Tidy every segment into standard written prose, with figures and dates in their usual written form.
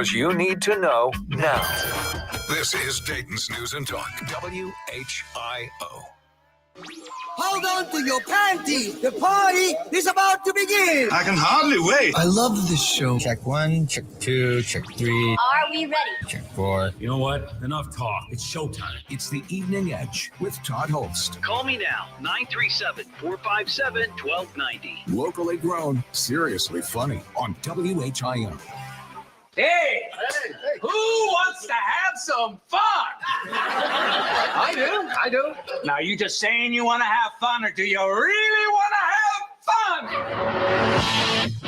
News you need to know now. This is Dayton's News and Talk, WHIO. Hold on to your panties. The party is about to begin. I can hardly wait. I love this show. Check 1, check 2, check 3. Are we ready? Check 4. You know what? Enough talk. It's showtime. It's the Evening Edge with Todd Hollst. Call me now, 937-457-1290. Locally grown, seriously funny on WHIO. Hey, who wants to have some fun? I do. Now, you just saying you want to have fun, or do you really want to have fun?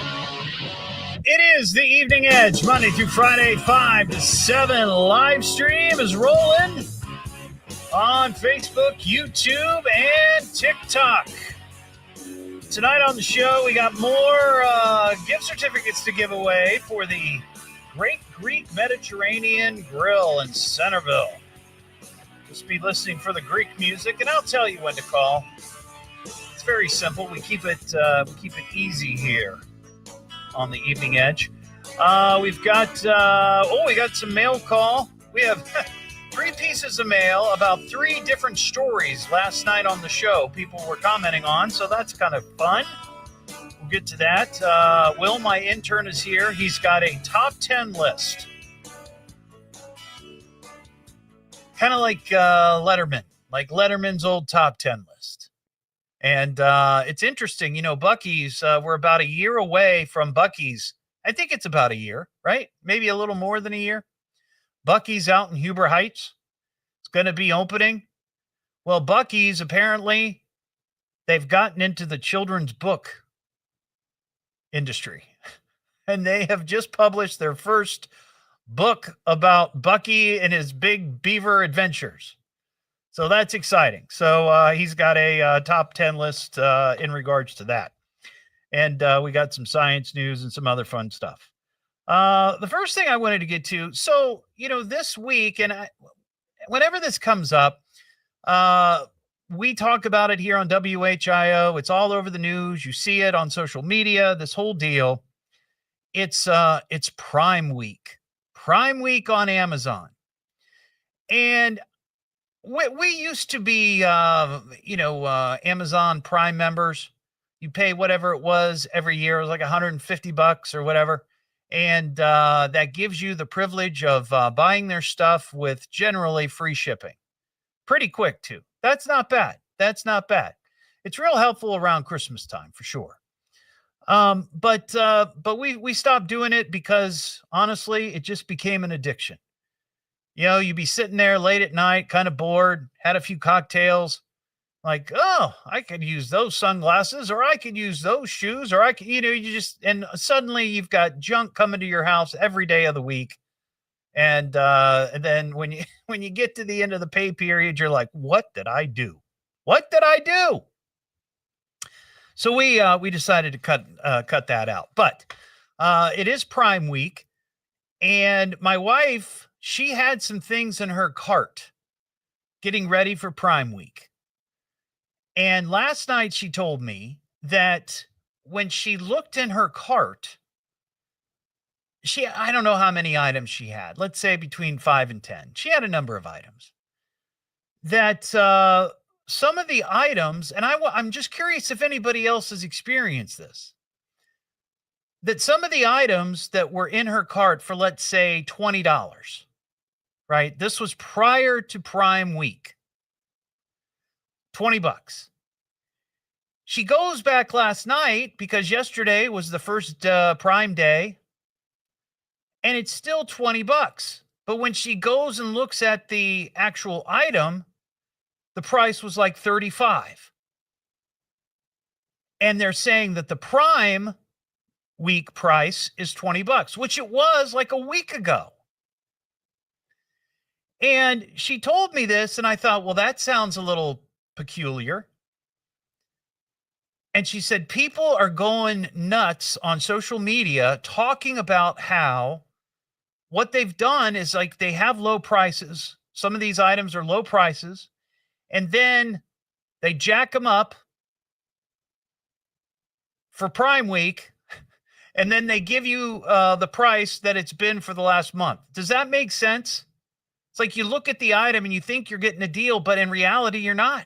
It is the Evening Edge, Monday through Friday, 5 to 7. Live stream is rolling on Facebook, YouTube, and TikTok. Tonight on the show, we got more gift certificates to give away for the Great Greek Mediterranean Grill in Centerville. Just be listening for the Greek music, and I'll tell you when to call. It's very simple. We keep it easy here on the Evening Edge. We've got we got some mail call. We have 3 pieces of mail about 3 different stories last night on the show. People were commenting on, so that's kind of fun. We'll get to that. Will, my intern, is here. He's got a top 10 list. Kind of like Letterman, like Letterman's old top 10 list. And it's interesting, Buc-ee's, we're about a year away from Buc-ee's. I think it's about a year, right? Maybe a little more than a year. Buc-ee's out in Huber Heights. It's going to be opening. Well, Buc-ee's, apparently, they've gotten into the children's book industry, and they have just published their first book about Buc-ee and his big beaver adventures. So that's exciting. So he's got a top 10 list in regards to that. And we got some science news and some other fun stuff. The first thing I wanted to get to, so, this week, and whenever this comes up, we talk about it here on WHIO. It's all over the news. You see it on social media, this whole deal. It's Prime Week. Prime Week on Amazon. And we used to be, Amazon Prime members. You pay whatever it was every year. It was like $150 or whatever. And that gives you the privilege of buying their stuff with generally free shipping. Pretty quick, too. That's not bad. It's real helpful around Christmas time, for sure. But we stopped doing it because, honestly, it just became an addiction. You'd be sitting there late at night, kind of bored, had a few cocktails, like, oh, I could use those sunglasses, or I could use those shoes, or I could, and suddenly you've got junk coming to your house every day of the week. And then when you get to the end of the pay period, you're like, what did I do? So we decided to cut that out. But it is Prime Week, and my wife, she had some things in her cart getting ready for Prime Week. And last night she told me that when she looked in her cart, I don't know how many items she had. Let's say between 5 and 10. She had a number of items. That some of the items, and I'm just curious if anybody else has experienced this, that some of the items that were in her cart for, let's say, $20, right? This was prior to Prime Week. $20. She goes back last night because yesterday was the first Prime Day, and it's still $20. But when she goes and looks at the actual item, the price was like $35. And they're saying that the Prime Week price is $20, which it was like a week ago. And she told me this, and I thought, well, that sounds a little peculiar. And she said, people are going nuts on social media talking about how what they've done is like they have low prices. Some of these items are low prices, and then they jack them up for Prime Week, and then they give you the price that it's been for the last month. Does that make sense? It's like you look at the item and you think you're getting a deal, but in reality, you're not.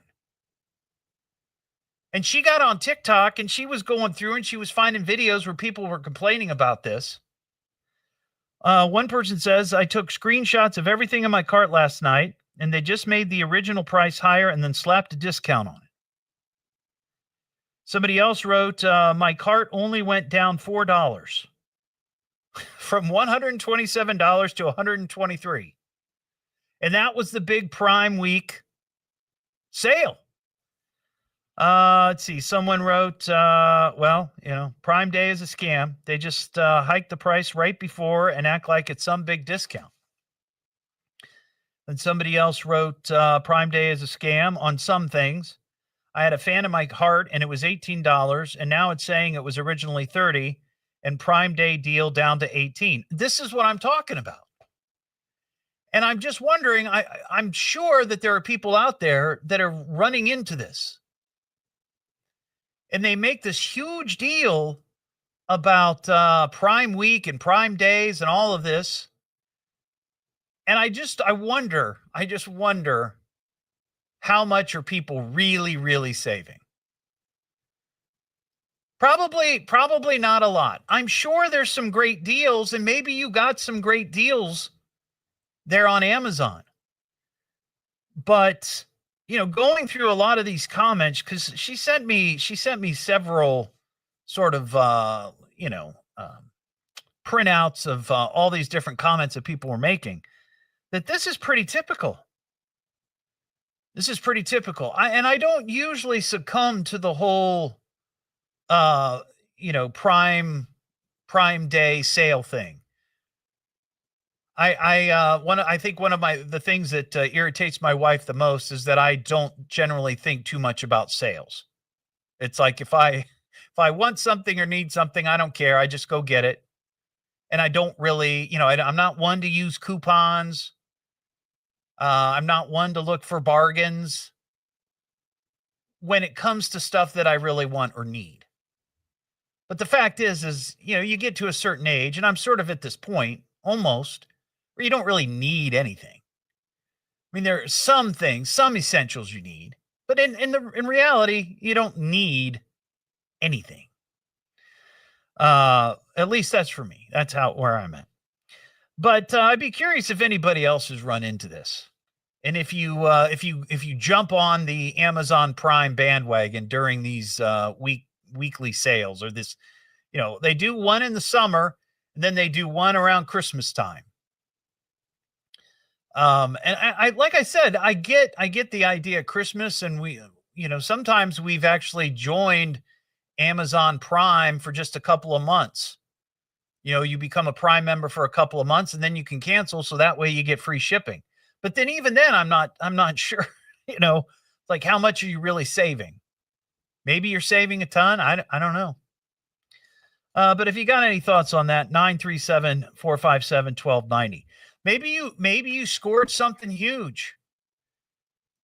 And she got on TikTok and she was going through and she was finding videos where people were complaining about this. One person says, I took screenshots of everything in my cart last night and they just made the original price higher and then slapped a discount on it. Somebody else wrote, my cart only went down $4 from $127 to $123. And that was the big Prime Week sale. Let's see. Someone wrote, Prime Day is a scam. They just hike the price right before and act like it's some big discount. And somebody else wrote, Prime Day is a scam on some things. I had a fan in my cart and it was $18 and now it's saying it was originally $30 and Prime Day deal down to $18. This is what I'm talking about. And I'm just wondering, I'm sure that there are people out there that are running into this. And they make this huge deal about Prime Week and Prime Days and all of this. And I just wonder how much are people really, really saving? Probably not a lot. I'm sure there's some great deals, and maybe you got some great deals there on Amazon. But, going through a lot of these comments, because she sent me several sort of, printouts of all these different comments that people were making, that this is pretty typical. This is pretty typical. I don't usually succumb to the whole, Prime Day sale thing. I think one of the things that irritates my wife the most is that I don't generally think too much about sales. It's like if I want something or need something, I don't care. I just go get it. And I don't really, I'm not one to use coupons. I'm not one to look for bargains when it comes to stuff that I really want or need. But the fact is, you get to a certain age, and I'm sort of at this point almost, where you don't really need anything. I mean, there are some things, some essentials you need, but in reality, you don't need anything. At least that's for me. That's where I'm at. But I'd be curious if anybody else has run into this, and if you jump on the Amazon Prime bandwagon during these weekly sales, or this, they do one in the summer, and then they do one around Christmas time. And I like I said, I get the idea of Christmas, and we, sometimes we've actually joined Amazon Prime for just a couple of months. You become a Prime member for a couple of months and then you can cancel. So that way you get free shipping. But then even then I'm not sure, like how much are you really saving? Maybe you're saving a ton. I don't know. But if you got any thoughts on that, 937-457-1290. Maybe you scored something huge.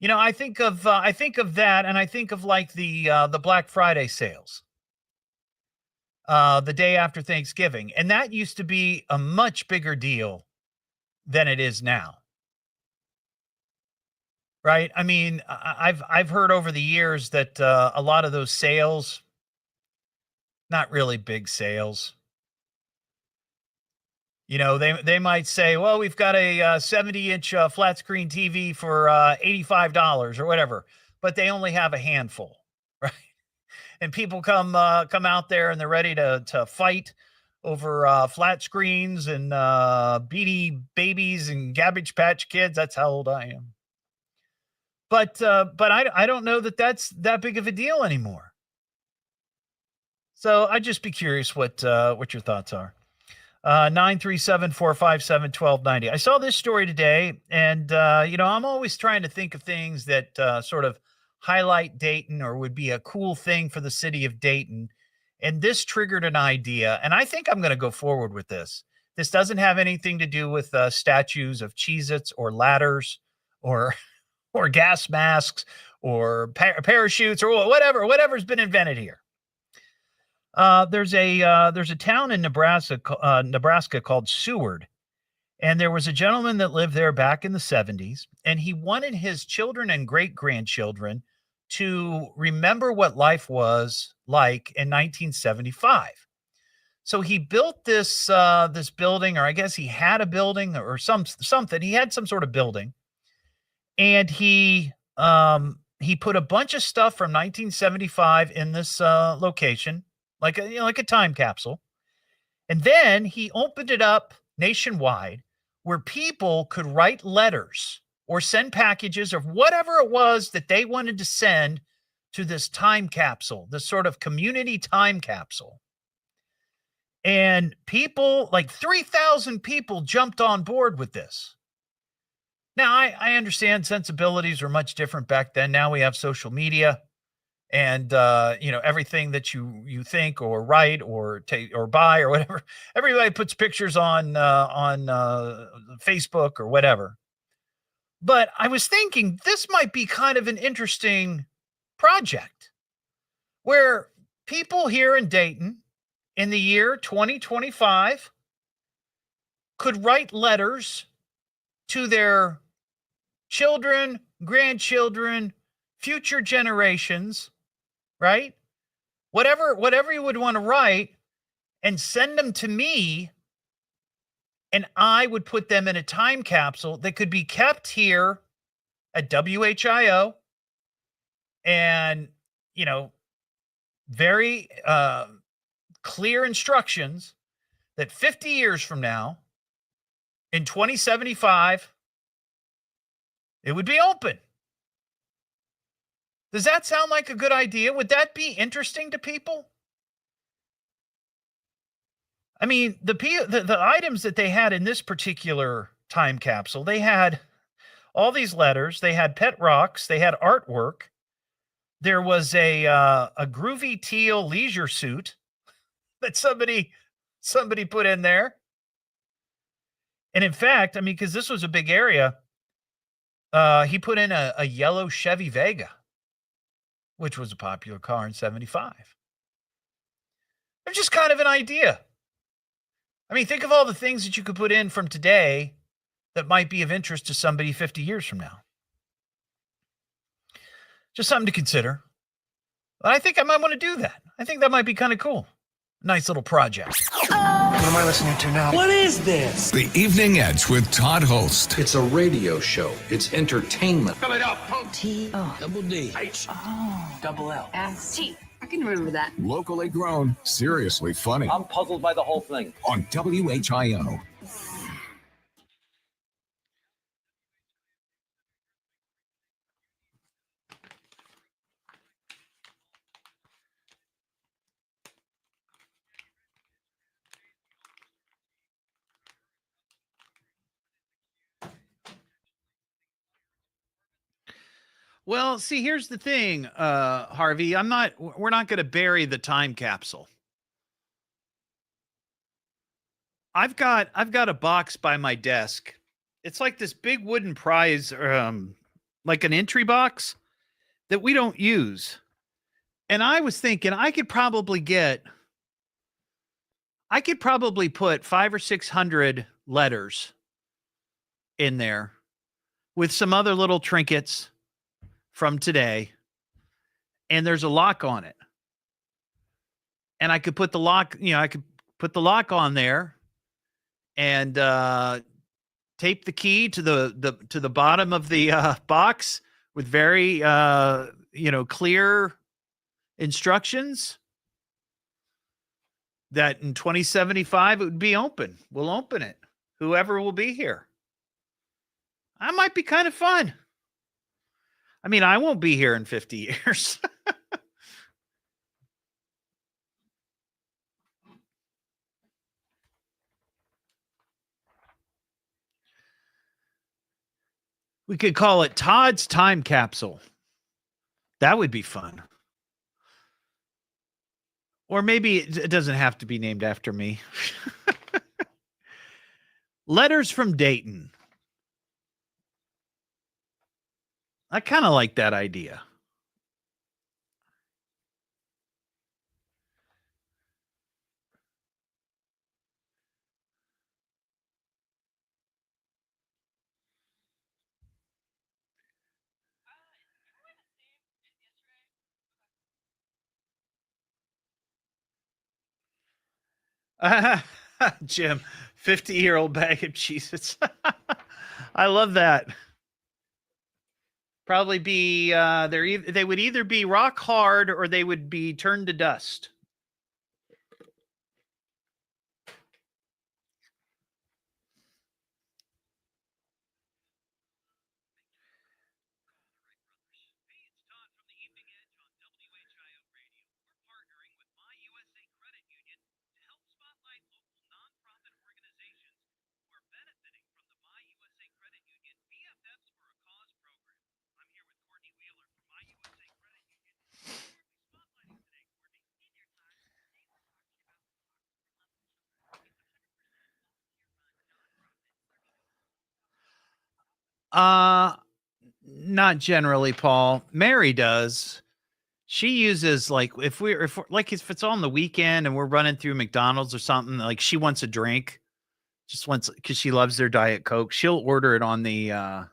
I think of that, and I think of like the Black Friday sales, the day after Thanksgiving, and that used to be a much bigger deal than it is now, right? I mean, I've heard over the years that a lot of those sales, not really big sales. They might say, well, we've got a 70-inch flat screen TV for $85 or whatever, but they only have a handful, right? And people come out there and they're ready to fight over flat screens and Beanie Babies and Cabbage Patch Kids. That's how old I am. But I don't know that that's that big of a deal anymore. So I'd just be curious what your thoughts are. 937-457-1290. I saw this story today, and I'm always trying to think of things that sort of highlight Dayton or would be a cool thing for the city of Dayton. And this triggered an idea, and I think I'm going to go forward with this. This doesn't have anything to do with statues of Cheez-Its or ladders or gas masks or parachutes or whatever's been invented here. There's a town in Nebraska called Seward, and there was a gentleman that lived there back in the 70s, and he wanted his children and great grandchildren to remember what life was like in 1975. So he built this building, or I guess he had a building or something. He had some sort of building, and he put a bunch of stuff from 1975 in this location, like a time capsule. And then he opened it up nationwide where people could write letters or send packages or whatever it was that they wanted to send to this time capsule, this sort of community time capsule. And people, like 3,000 people, jumped on board with this. Now, I understand sensibilities were much different back then. Now we have social media, and everything that you think or write or take or buy or whatever, everybody puts pictures on Facebook or whatever. But I was thinking this might be kind of an interesting project where people here in Dayton in the year 2025 could write letters to their children, grandchildren, future generations, right? Whatever you would want to write, and send them to me, and I would put them in a time capsule that could be kept here at WHIO, and very clear instructions that 50 years from now, in 2075, it would be open. Does that sound like a good idea? Would that be interesting to people? I mean, the items that they had in this particular time capsule, they had all these letters, they had pet rocks, they had artwork. There was a groovy teal leisure suit that somebody put in there. And in fact, I mean, because this was a big area, he put in a yellow Chevy Vega, which was a popular car in 75. It's just kind of an idea. I mean, think of all the things that you could put in from today that might be of interest to somebody 50 years from now. Just something to consider. But I think I might want to do that. I think that might be kind of cool. Nice little project. What am I listening to now? What is this? The Evening Edge with Todd Hollst. It's a radio show. It's entertainment. Fill it up. S-T. I can remember that. Locally grown, seriously funny. I'm puzzled by the whole thing. On WHIO. Well, see, here's the thing, Harvey. We're not going to bury the time capsule. I've got a box by my desk. It's like this big wooden prize, like an entry box that we don't use. And I was thinking I could probably put 500 or 600 letters in there with some other little trinkets from today, and there's a lock on it. And I could put the lock, on there and tape the key to the bottom of the box with very clear instructions that in 2075 it would be open. We'll open it. Whoever will be here. That might be kind of fun. I mean, I won't be here in 50 years. We could call it Todd's Time Capsule. That would be fun. Or maybe it doesn't have to be named after me. Letters from Dayton. I kind of like that idea. Jim, 50-year-old bag of Cheez-Its. I love that. Probably be they would either be rock hard or they would be turned to dust. Not generally, Paul. Mary does. She uses like if it's on the weekend and we're running through McDonald's or something, like she wants a drink, just wants because she loves their Diet Coke. She'll order it on the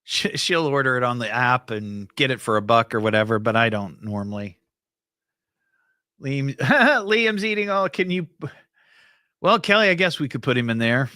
she'll order it on the app and get it for $1 or whatever. But I don't normally. Liam's eating all. Can you? Well, Kelly, I guess we could put him in there.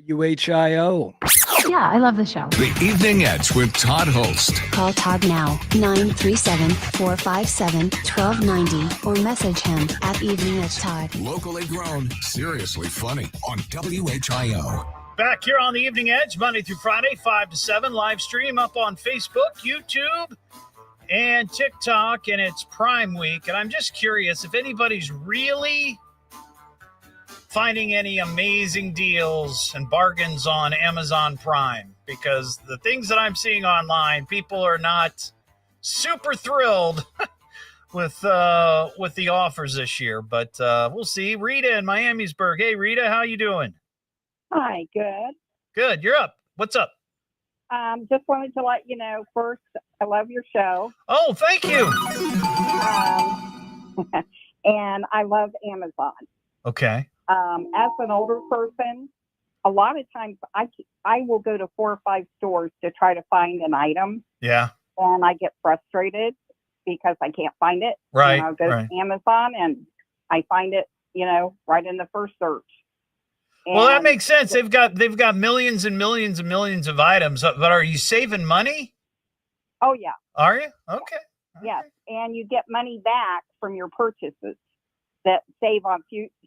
UHIO. Yeah, I love the show. The Evening Edge with Todd Hollst. Call Todd now, 937-457-1290, or message him at Evening Edge Todd. Locally grown, seriously funny on WHIO. Back here on the Evening Edge, Monday through Friday, 5 to 7, live stream up on Facebook, YouTube, and TikTok, and it's Prime Week. And I'm just curious if anybody's really finding any amazing deals and bargains on Amazon Prime, because the things that I'm seeing online, people are not super thrilled with the offers this year. But we'll see. Rita in Miamisburg. Hey, Rita, how you doing? Hi, good. Good. You're up. What's up? Just wanted to let you know first, I love your show. Oh, thank you. And I love Amazon. Okay. As an older person, a lot of times I will go to 4 or 5 stores to try to find an item. Yeah. And I get frustrated because I can't find it. Right. And I'll go to Amazon and I find it, right in the first search. Well, that makes sense. They've got millions and millions and millions of items, but are you saving money? Oh, yeah. Are you? Okay. Yes. And you get money back from your purchases that save on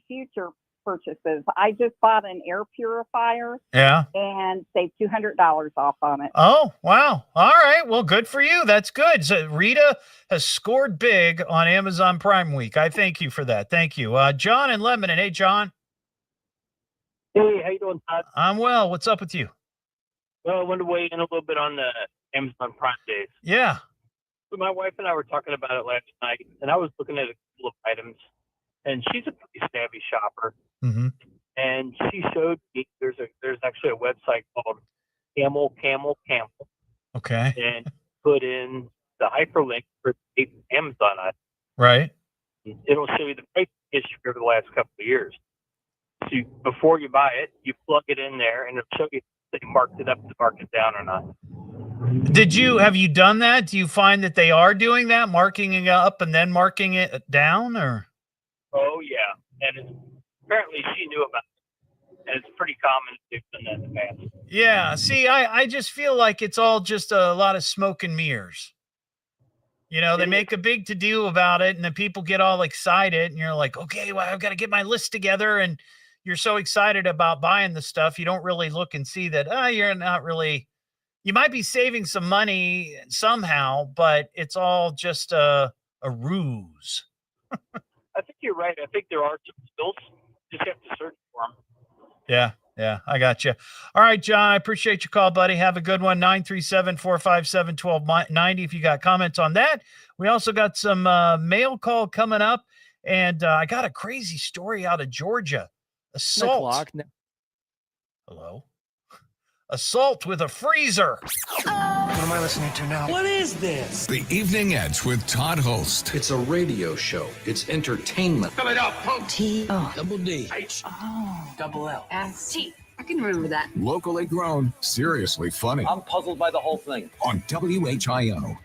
future purchases. I just bought an air purifier. Yeah. And saved $200 off on it. Oh, wow. All right. Well, good for you. That's good. So Rita has scored big on Amazon Prime Week. I thank you for that. Thank you. John in Lebanon. Hey, John. Hey, how you doing, Todd? I'm well. What's up with you? Well, I wanted to weigh in a little bit on the Amazon Prime days. Yeah. So my wife and I were talking about it last night, and I was looking at a couple of items, and she's a pretty savvy shopper. Mm-hmm. And she showed me there's actually a website called Camel. Okay. And put in the hyperlink for the Amazon item. Right. It'll show you the price history over the last couple of years. So before you buy it, you plug it in there, and it'll show you if they marked it up to mark it down or not. Have you done that? Do you find that they are doing that, marking it up and then marking it down, or? Oh yeah, and apparently she knew about it, and it's pretty common they've done that in the past. Yeah. See, I just feel like it's all just a lot of smoke and mirrors. They make a big to-do about it, and then people get all excited, and you're like, okay, well, I've got to get my list together, and you're so excited about buying the stuff, you don't really look and see that, you're not really, you might be saving some money somehow, but it's all just a ruse. I think you're right. I think there are some skills. Just have to search for them. Yeah, I got you. All right, John, I appreciate your call, buddy. Have a good one. 937-457-1290 if you got comments on that. We also got some mail call coming up, and I got a crazy story out of Georgia. Assault. Hello? Assault with a freezer. What am I listening to now? What is this? The Evening Edge with Todd Hollst. It's a radio show. It's entertainment. Fill it up, punk. T-O. D. Double L. S-T. I can remember that. Locally grown, seriously funny. I'm puzzled by the whole thing. On WHIO.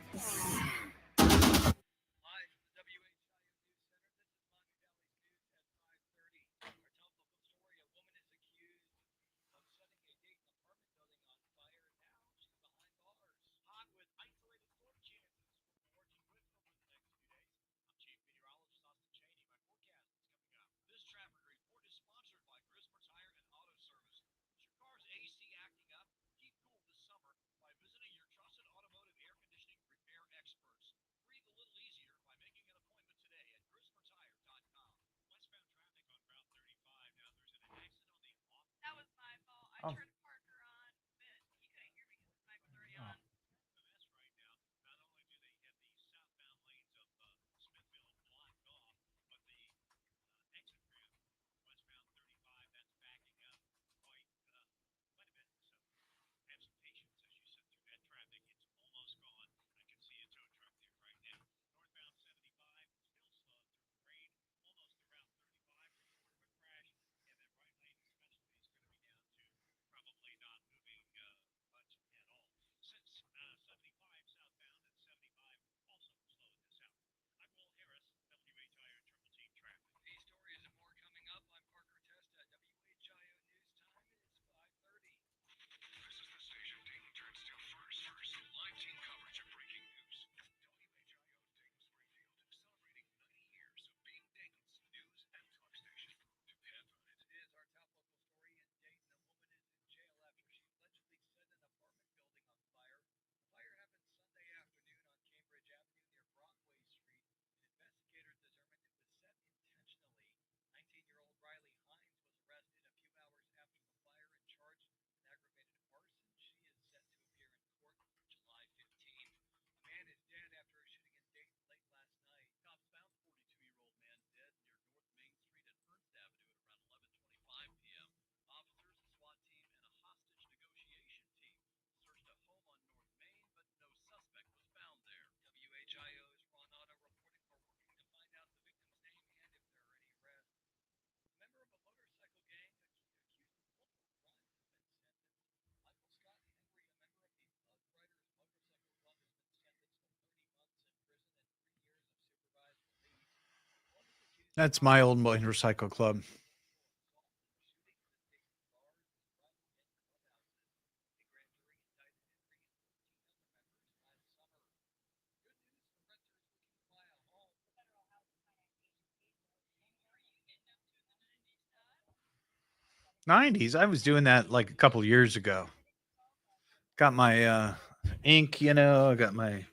That's my old motorcycle club. '90s. I was doing that like a couple years ago. Got my ink, I got my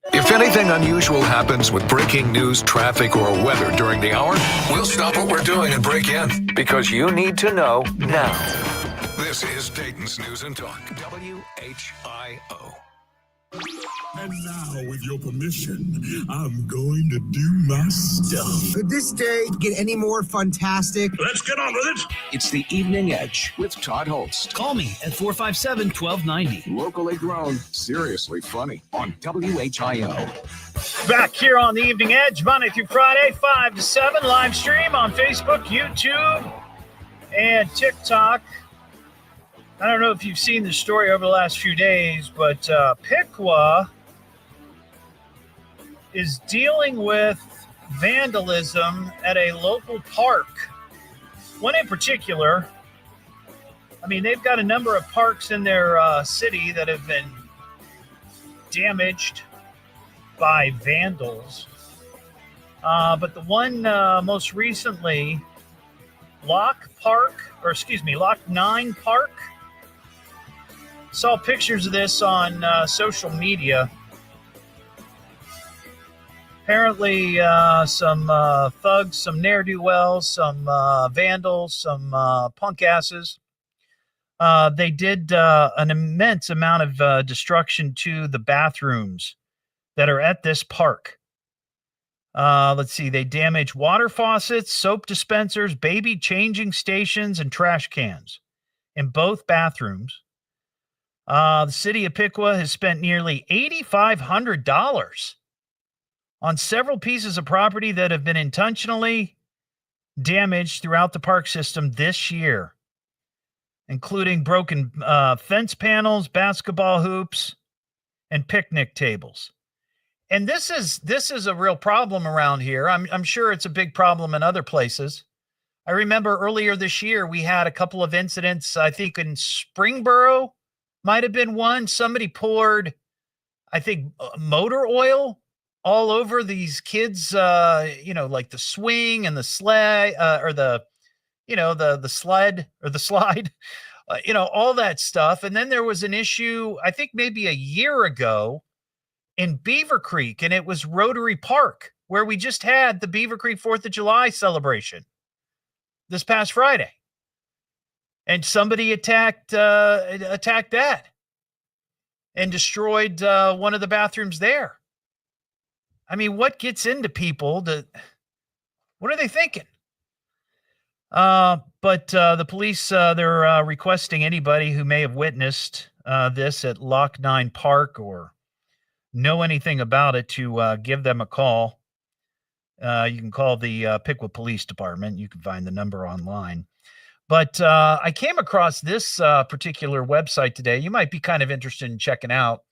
If anything unusual happens with breaking news, traffic, or weather during the hour, we'll stop what we're doing and break in. Because you need to know now. This is Dayton's News and Talk, WHIO. And now, with your permission, I'm going to do my stuff. Could this day get any more fantastic? Let's get on with it. It's the Evening Edge with Todd Hollst. Call me at 457-1290. Locally grown, seriously funny on WHIO. Back here on the Evening Edge, Monday through Friday, 5 to 7, live stream on Facebook, YouTube, and TikTok. I don't know if you've seen the story over the last few days, but Piqua is dealing with vandalism at a local park. One in particular, I mean, they've got a number of parks in their city that have been damaged by vandals. But the one most recently, Lock 9 Park, saw pictures of this on social media. Apparently, some thugs, some ne'er-do-wells, some vandals, some punk asses. They did an immense amount of destruction to the bathrooms that are at this park. Let's see. They damaged water faucets, soap dispensers, baby changing stations, and trash cans in both bathrooms. The city of Piqua has spent nearly $8,500 on several pieces of property that have been intentionally damaged throughout the park system this year, including broken fence panels, basketball hoops, and picnic tables. And this is a real problem around here. I'm sure it's a big problem in other places. I remember earlier this year we had a couple of incidents. I think in Springboro might have been one. Somebody poured, I think, motor oil all over these kids, like the swing and the sleigh, or the sled or the slide, all that stuff. And then there was an issue, I think maybe a year ago in Beaver Creek, and it was Rotary Park, where we just had the Beaver Creek 4th of July celebration this past Friday. And somebody attacked that and destroyed one of the bathrooms there. I mean, what gets into people? What are they thinking? But the police, they're requesting anybody who may have witnessed this at Lock 9 Park or know anything about it to give them a call. You can call the Piqua Police Department. You can find the number online. But I came across this particular website today. You might be kind of interested in checking out.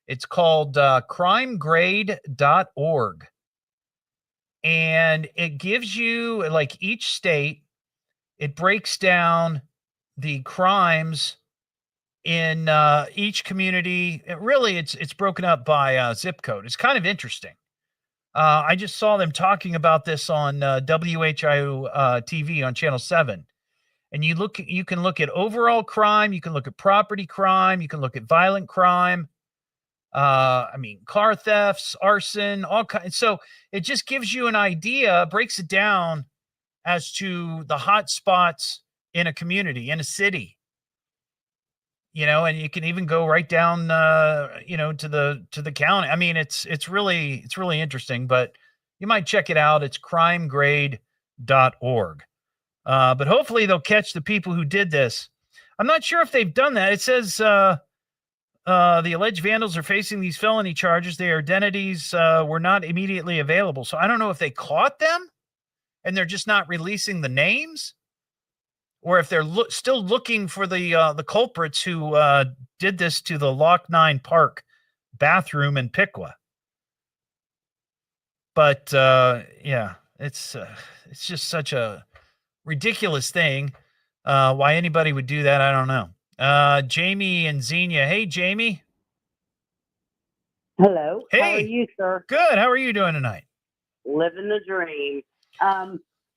It's called crimegrade.org. And it gives you, like, each state, it breaks down the crimes in each community. It's broken up by zip code. It's kind of interesting. I just saw them talking about this on WHIO TV on Channel 7. And you can look at overall crime, you can look at property crime, you can look at violent crime. Car thefts, arson, all kinds. So it just gives you an idea, breaks it down as to the hot spots in a community, in a city. And you can even go right down, to the county. I mean, it's really interesting, but you might check it out. It's crimegrade.org. But hopefully they'll catch the people who did this. I'm not sure if they've done that. It says the alleged vandals are facing these felony charges. Their identities were not immediately available. So I don't know if they caught them and they're just not releasing the names, or if they're still looking for the culprits who did this to the Lock 9 Park bathroom in Piqua. But it's just such a ridiculous thing. Why anybody would do that, I don't know. Jamie and Xenia. Hey, Jamie. Hello. Hey. How are you, sir? Good. How are you doing tonight? Living the dream.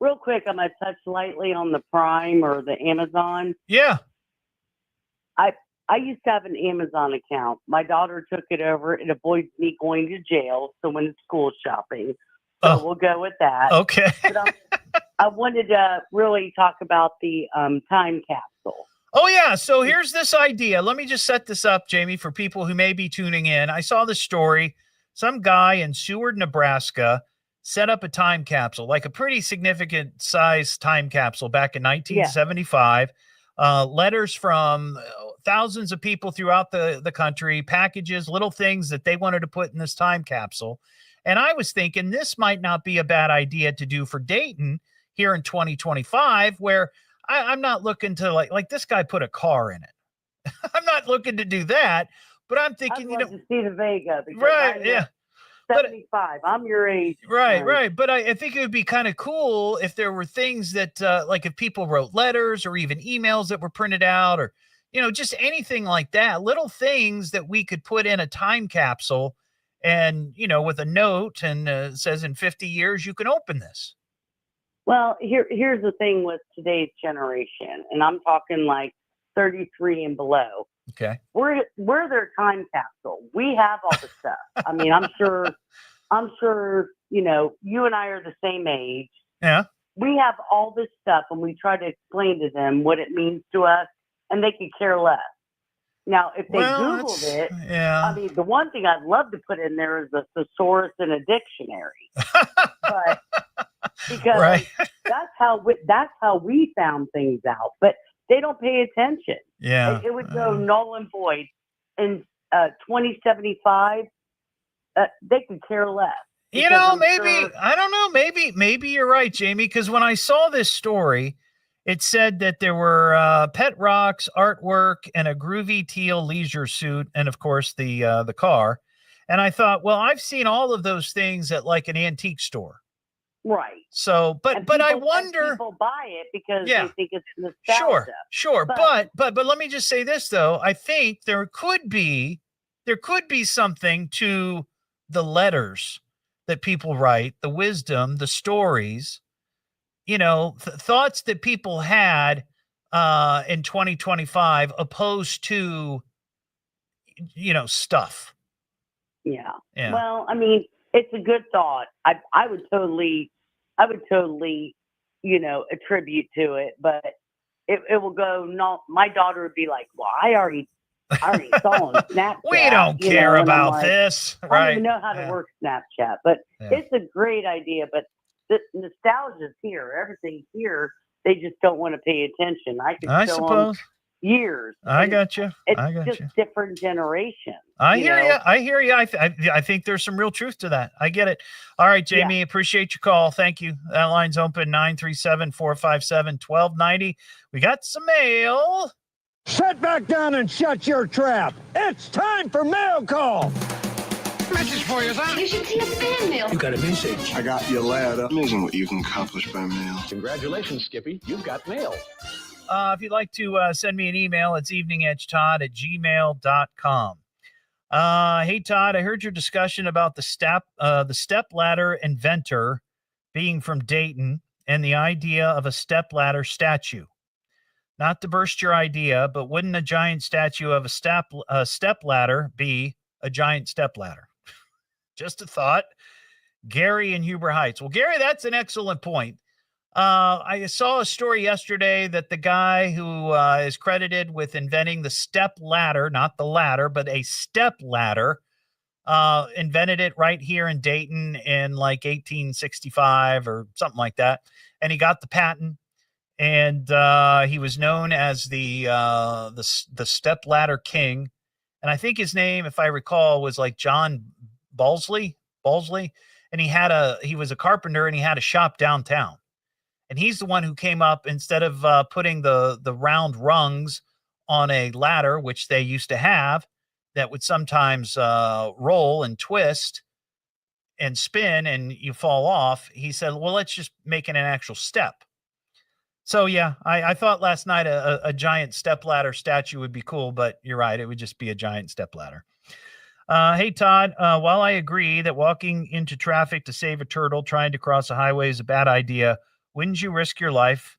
Real quick, I'm going to touch lightly on the Prime or the Amazon. Yeah. I used to have an Amazon account. My daughter took it over. It avoids me going to jail. So when it's school shopping, so we'll go with that. Okay. But I wanted to really talk about the time capsule. Oh, yeah. So here's this idea. Let me just set this up, Jamie, for people who may be tuning in. I saw this story. Some guy in Seward, Nebraska, set up a time capsule, like a pretty significant size time capsule back in 1975. Letters from thousands of people throughout the country, packages, little things that they wanted to put in this time capsule. And I was thinking this might not be a bad idea to do for Dayton here in 2025, where I'm not looking to like this guy put a car in it. I'm not looking to do that, but I'm thinking, I'd love to see the Vega. Because right. I'm Yeah. 75. I'm your age. Right. But I think it would be kind of cool if there were things that, like if people wrote letters or even emails that were printed out or, just anything like that, little things that we could put in a time capsule and, with a note and says in 50 years, you can open this. Well, here's the thing with today's generation, and I'm talking like 33 and below. Okay. We're their time capsule. We have all the stuff. I mean, I'm sure, you and I are the same age. Yeah. We have all this stuff, and we try to explain to them what it means to us, and they could care less. Now, if they Googled it, I mean, the one thing I'd love to put in there is a thesaurus and a dictionary. But because that's how we found things out. But they don't pay attention. Yeah. It would go null and void in 2075. They could care less. Maybe I don't know. Maybe you're right, Jamie. Because when I saw this story, it said that there were pet rocks, artwork, and a groovy teal leisure suit, and of course the car. And I thought, well, I've seen all of those things at like an antique store. Right. So, but I wonder. People buy it because they think it's nostalgia. Sure. But let me just say this though. I think there could be something to the letters that people write, the wisdom, the stories, thoughts that people had in 2025 opposed to, stuff. Yeah. Yeah. Well, I mean, it's a good thought. I would totally, attribute to it, but it will go. No, my daughter would be like, "Well, I already saw on Snapchat." We don't care about this, right? I don't even know how to work Snapchat, but it's a great idea. But the nostalgia's here. Everything's here. They just don't want to pay attention. I suppose. Years. I got you. It's just different generations. I hear you. I think there's some real truth to that. I get it. All right, Jamie, appreciate your call. Thank you. That line's open 937-457-1290. We got some mail. Sit back down and shut your trap. It's time for mail call. Message for you, son. You should see a fan mail. You got a message. I got your letter. Amazing what you can accomplish by mail. Congratulations, Skippy. You've got mail. If you'd like to send me an email, it's eveningedgetodd@gmail.com. Hey, Todd, I heard your discussion about the step ladder inventor being from Dayton and the idea of a step ladder statue. Not to burst your idea, but wouldn't a giant statue of a step ladder be a giant step ladder? Just a thought. Gary in Huber Heights. Well, Gary, that's an excellent point. I saw a story yesterday that the guy who is credited with inventing the step ladder, not the ladder, but a step ladder, invented it right here in Dayton in like 1865 or something like that. And he got the patent, and he was known as the step ladder king. And I think his name, if I recall, was like John Balsley. And he was a carpenter, and he had a shop downtown. And he's the one who came up, instead of putting the round rungs on a ladder, which they used to have, that would sometimes roll and twist and spin and you fall off. He said, well, let's just make it an actual step. So, yeah, I thought last night a giant step ladder statue would be cool, but you're right. It would just be a giant step ladder. Hey, Todd, while I agree that walking into traffic to save a turtle trying to cross a highway is a bad idea, wouldn't you risk your life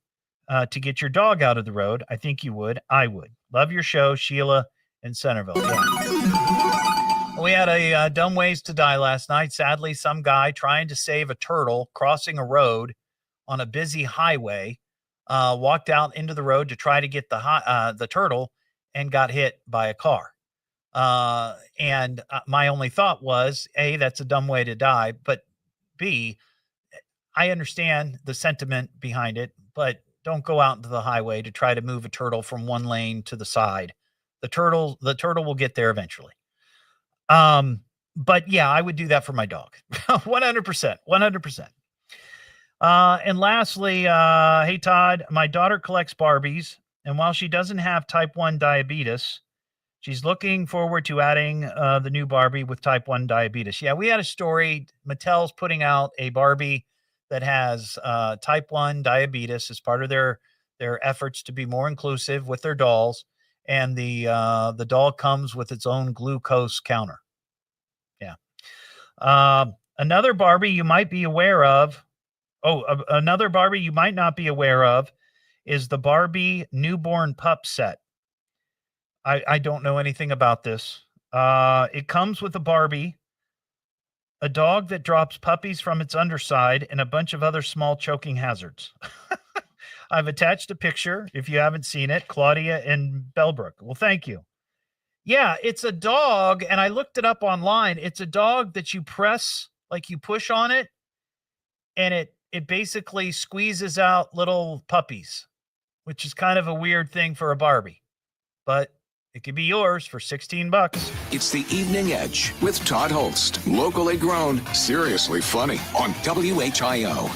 to get your dog out of the road? I think you would. I would. Love your show, Sheila in Centerville. Yeah. We had a dumb ways to die last night. Sadly, some guy trying to save a turtle crossing a road on a busy highway walked out into the road to try to get the turtle and got hit by a car. And my only thought was, A, that's a dumb way to die, but B, I understand the sentiment behind it, but don't go out into the highway to try to move a turtle from one lane to the side. The turtle will get there eventually. But yeah, I would do that for my dog. 100%, 100%. And lastly, hey, Todd, my daughter collects Barbies, and while she doesn't have type 1 diabetes, she's looking forward to adding the new Barbie with type 1 diabetes. Yeah, we had a story. Mattel's putting out a Barbie that has type 1 diabetes as part of their efforts to be more inclusive with their dolls. And the doll comes with its own glucose counter. Yeah. Another Barbie you might be aware of. Another Barbie you might not be aware of is the Barbie newborn pup set. I don't know anything about this. It comes with a Barbie, a dog that drops puppies from its underside, and a bunch of other small choking hazards. I've attached a picture if you haven't seen it, Claudia and Bellbrook. Well, thank you. Yeah, it's a dog, and I looked it up online. It's a dog that you press, like you push on it, and it basically squeezes out little puppies, which is kind of a weird thing for a Barbie. But it could be yours for $16. It's the Evening Edge with Todd Hollst. Locally grown, seriously funny on WHIO.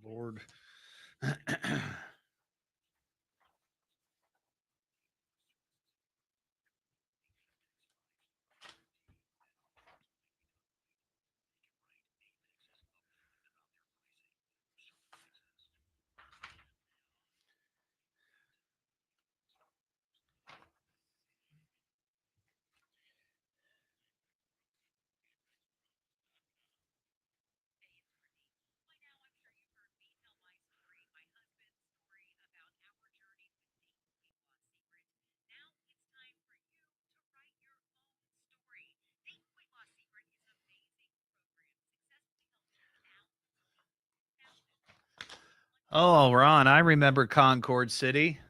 Lord. Oh, Ron, I remember Concord City.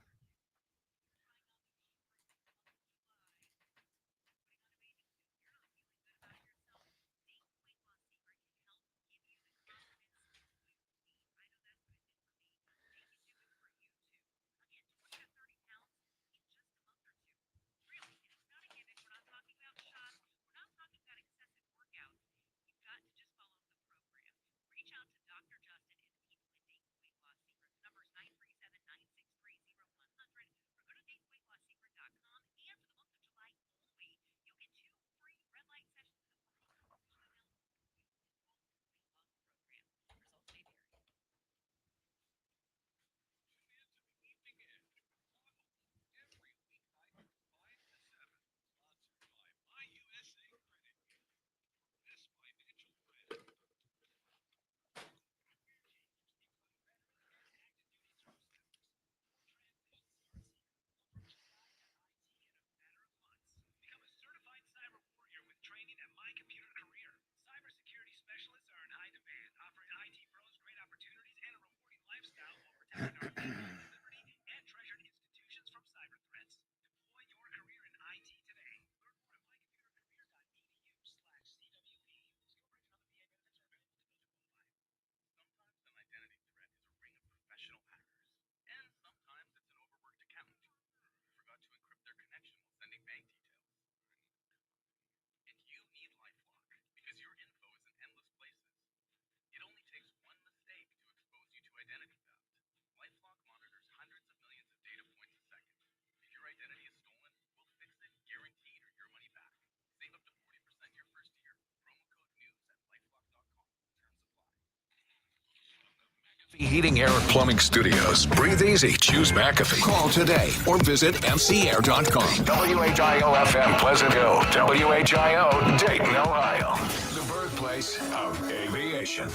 Heating, Air, and Plumbing Studios. Breathe easy. Choose McAfee. Call today or visit mcair.com. WHIO FM Pleasant Hill. WHIO Dayton, Ohio. The birthplace of aviation.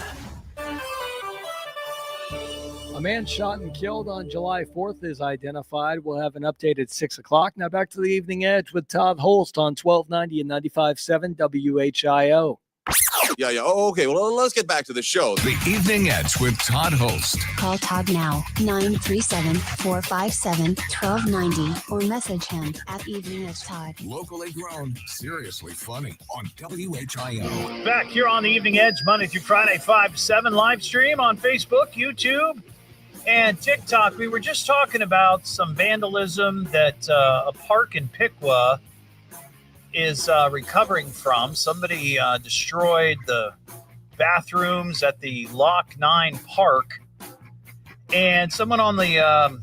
A man shot and killed on July 4th is identified. We'll have an update at 6 o'clock. Now back to the Evening Edge with Todd Hollst on 1290 and 95.7 WHIO. Yeah. Oh, okay. Well, let's get back to the show. The Evening Edge with Todd Hollst. Call Todd now, 937-457-1290, or message him at Evening Edge Todd. Locally grown, seriously funny on WHIO. Back here on the Evening Edge, Monday through Friday, 5 to 7, live stream on Facebook, YouTube, and TikTok. We were just talking about some vandalism that a park in Piqua is recovering from. Somebody destroyed the bathrooms at the Loch 9 Park, and someone on the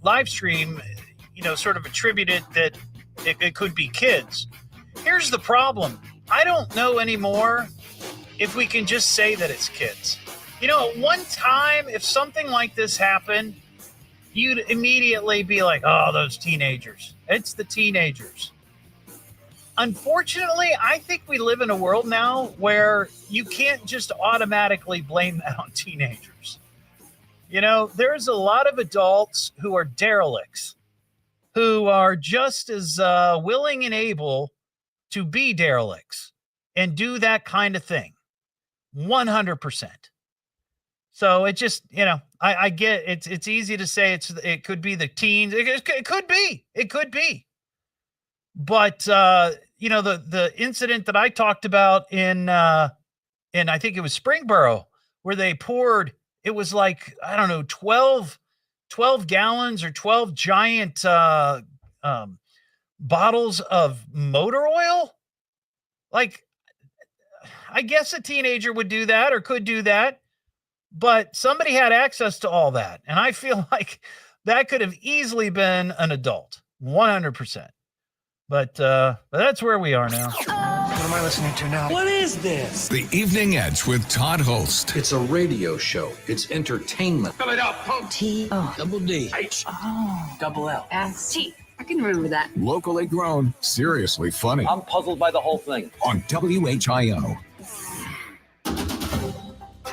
live stream, sort of attributed that it could be kids. Here's the problem. I don't know anymore if we can just say that it's kids. At one time, if something like this happened, you'd immediately be like, oh, those teenagers. It's the teenagers. Unfortunately, I think we live in a world now where you can't just automatically blame that on teenagers. There's a lot of adults who are derelicts, who are just as willing and able to be derelicts and do that kind of thing. 100%. So it just, I get it's easy to say it could be the teens. It could be. It could be. But, the incident that I talked about in I think it was Springboro, where they poured, it was like, I don't know, 12 gallons or 12 giant bottles of motor oil. Like, I guess a teenager would do that or could do that. But somebody had access to all that. And I feel like that could have easily been an adult, 100%. But that's where we are now. What am I listening to now? What is this? The Evening Edge with Todd Hollst. It's a radio show. It's entertainment. Fill it up, punk. Double D. H. Double L. S-T. I can remember that. Locally grown, seriously funny. I'm puzzled by the whole thing. On WHIO.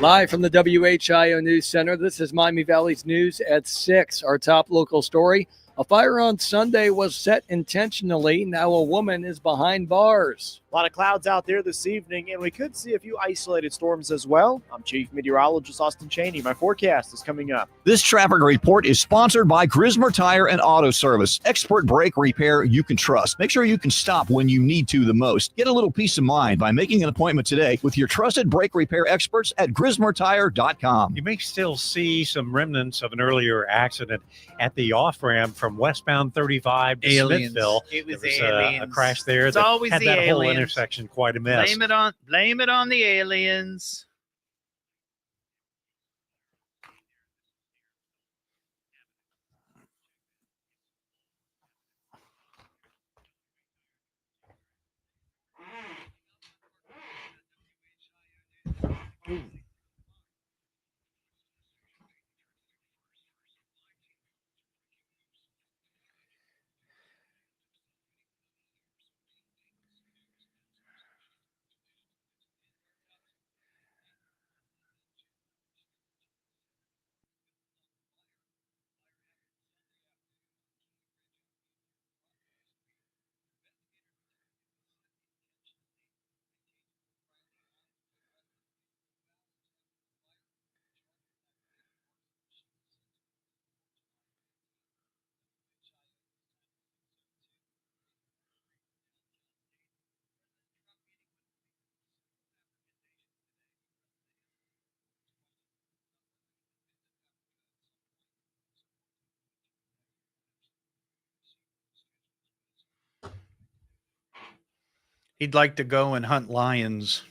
Live from the WHIO News Center, this is Miami Valley's News at 6. Our top local story, a fire on Sunday was set intentionally. Now a woman is behind bars. A lot of clouds out there this evening, and we could see a few isolated storms as well. I'm Chief Meteorologist Austin Cheney. My forecast is coming up. This traffic report is sponsored by Grismer Tire and Auto Service. Expert brake repair you can trust. Make sure you can stop when you need to the most. Get a little peace of mind by making an appointment today with your trusted brake repair experts at GrismerTire.com. You may still see some remnants of an earlier accident at the off-ramp from westbound 35 to Smithville. It was there was aliens. a crash there It's that always had the that whole aliens. intersection quite a mess. Blame it on the aliens. He'd like to go and hunt lions.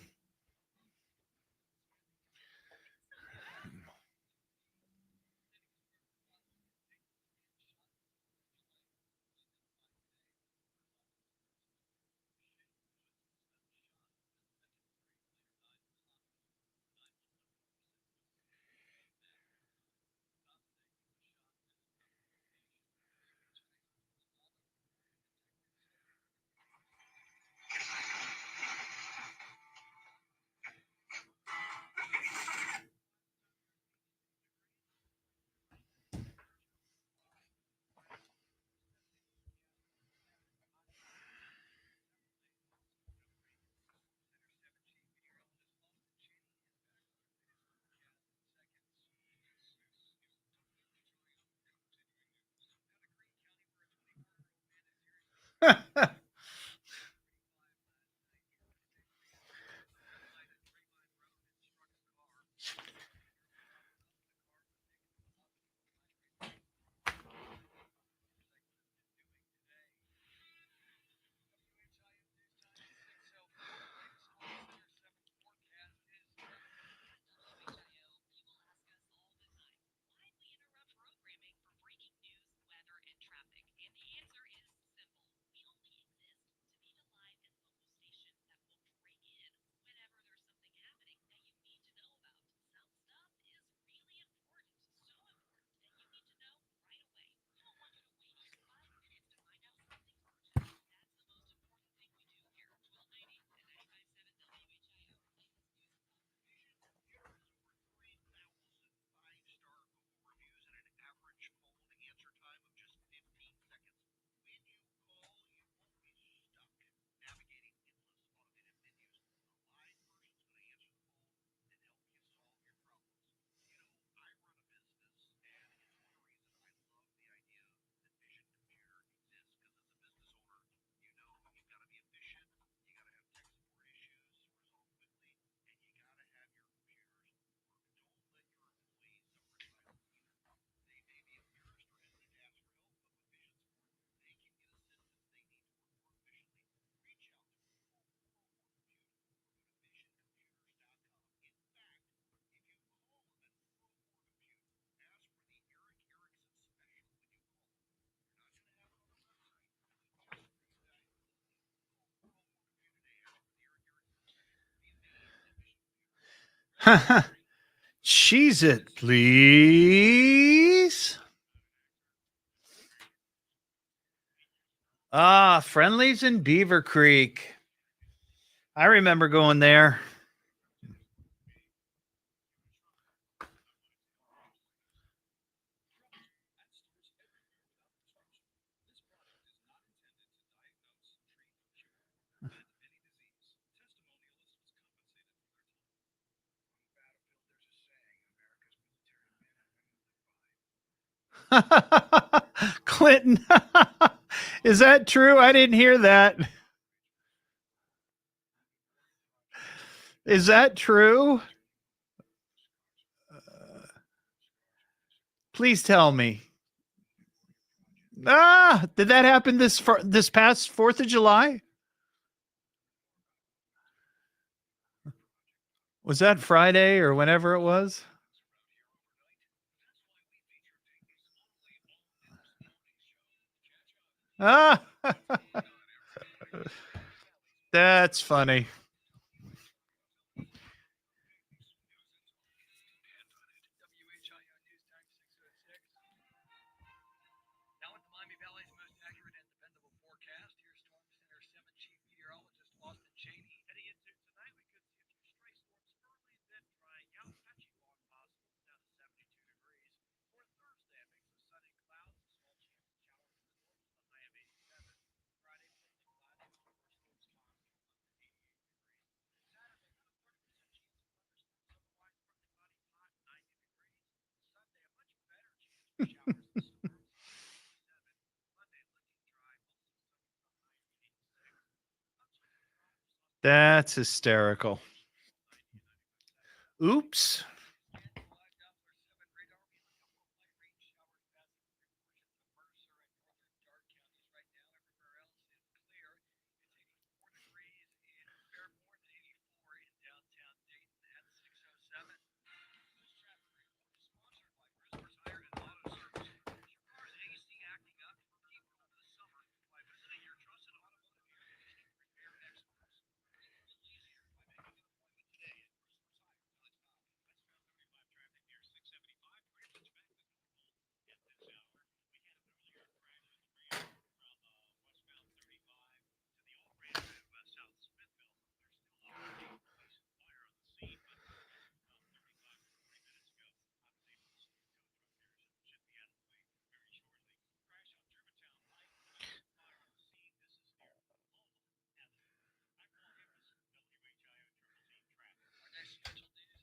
Cheese it, please. Friendlies in Beaver Creek. I remember going there. Clinton. Is that true? I didn't hear that. Is that true? Please tell me. Did that happen this past 4th of July? Was that Friday or whenever it was? That's funny. That's hysterical. Oops.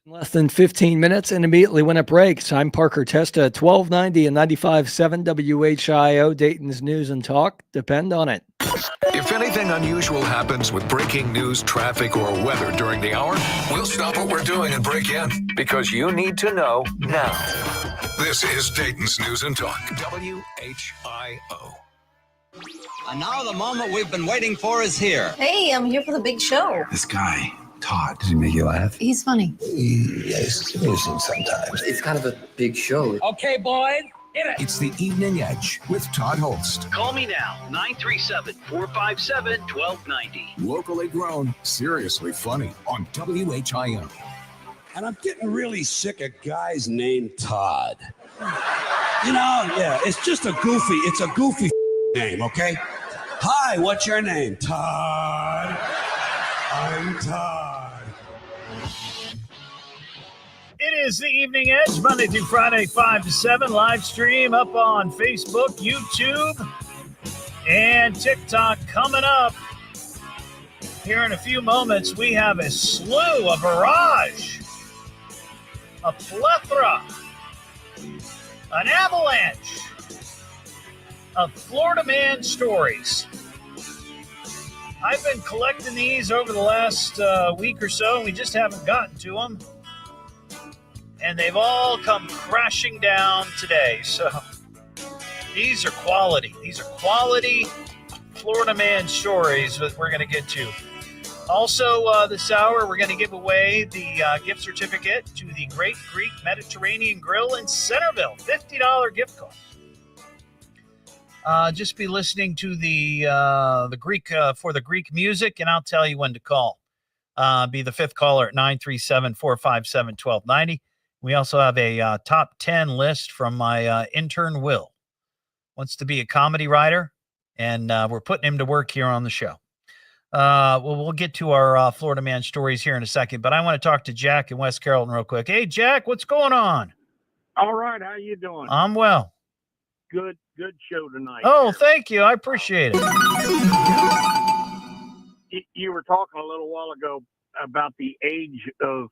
Less than 15 minutes and immediately when it breaks. I'm Parker Testa at 1290 and 95.7 WHIO, Dayton's News and Talk. Depend on it. If anything unusual happens with breaking news, traffic, or weather during the hour, we'll stop what we're doing and break in because you need to know now. This is Dayton's News and Talk, WHIO. And now the moment we've been waiting for is here. Hey, I'm here for the big show. This guy, Todd, does he make you laugh? He's funny. Yes, amusing sometimes. It's kind of a big show. Okay, boys, hit it. It's the Evening Edge with Todd Hollst. Call me now, 937-457-1290. Locally grown, seriously funny on WHIO. And I'm getting really sick of guys named Todd. You know, it's just it's a goofy name, okay? Hi, what's your name? Todd. I'm Todd. It is the Evening Edge, Monday through Friday, 5 to 7, live stream up on Facebook, YouTube, and TikTok. Coming up here in a few moments, we have a slew, a barrage, a plethora, an avalanche of Florida man stories. I've been collecting these over the last week or so, and we just haven't gotten to them. And they've all come crashing down today. So these are quality. These are quality Florida man stories that we're going to get to. Also, this hour, we're going to give away the gift certificate to the Great Greek Mediterranean Grill in Centerville. $50 gift card. Just be listening to the Greek for the Greek music, and I'll tell you when to call. Be the fifth caller at 937-457-1290. We also have a top 10 list from my intern, Will. Wants to be a comedy writer, and we're putting him to work here on the show. We'll get to our Florida man stories here in a second, but I want to talk to Jack in West Carrollton real quick. Hey, Jack, what's going on? All right, how you doing? I'm well. Good show tonight. Oh, thank you. I appreciate it. You were talking a little while ago about the age of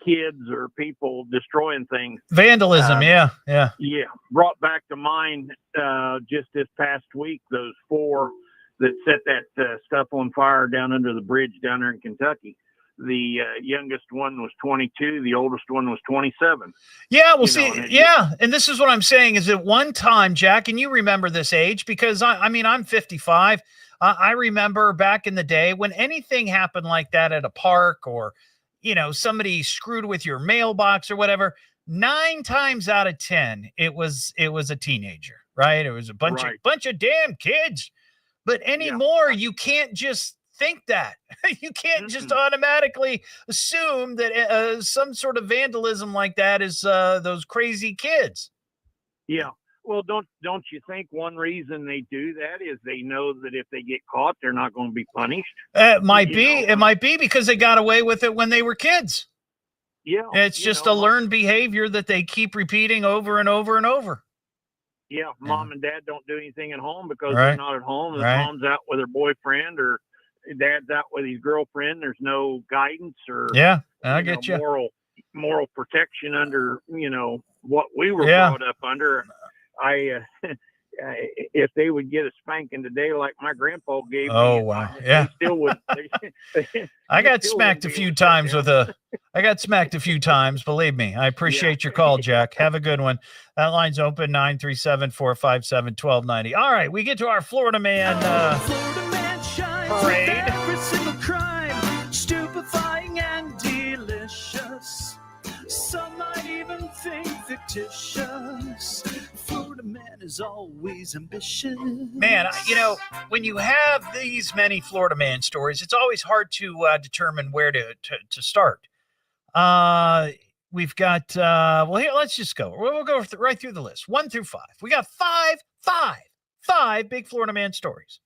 kids or people destroying things. Vandalism, yeah. Yeah, brought back to mind just this past week those 4 that set that stuff on fire down under the bridge down there in Kentucky. The youngest one was 22. The oldest one was 27. Yeah, well, and this is what I'm saying is at one time, Jack, and you remember this age because, I'm 55. I remember back in the day when anything happened like that at a park or, somebody screwed with your mailbox or whatever, 9 times out of 10, it was a teenager, right? It was a bunch of damn kids. But anymore, you can't just think that. You can't just automatically assume that some sort of vandalism like that is those crazy kids. Yeah. Well, don't you think one reason they do that is they know that if they get caught, they're not going to be punished? It might be because they got away with it when they were kids. Yeah. It's just a learned behavior that they keep repeating over and over and over. Yeah, mom and dad don't do anything at home because they're not at home. And mom's out with her boyfriend or dad's out with his girlfriend. There's no guidance or I get you. Moral protection under what we were brought up under. If they would get a spanking today like my grandpa gave me, wow, yeah, they still would. I got smacked a few times Believe me. I appreciate your call, Jack. Have a good one. That line's open 937-457-1290. All right, we get to our Florida man parade. Every single crime, stupefying and delicious. Some might even think fictitious. Florida man is always ambitious. Man, when you have these many Florida man stories, it's always hard to determine where to start. We've got, here, let's just go. We'll go right through the list, 1 through 5. We got five big Florida man stories.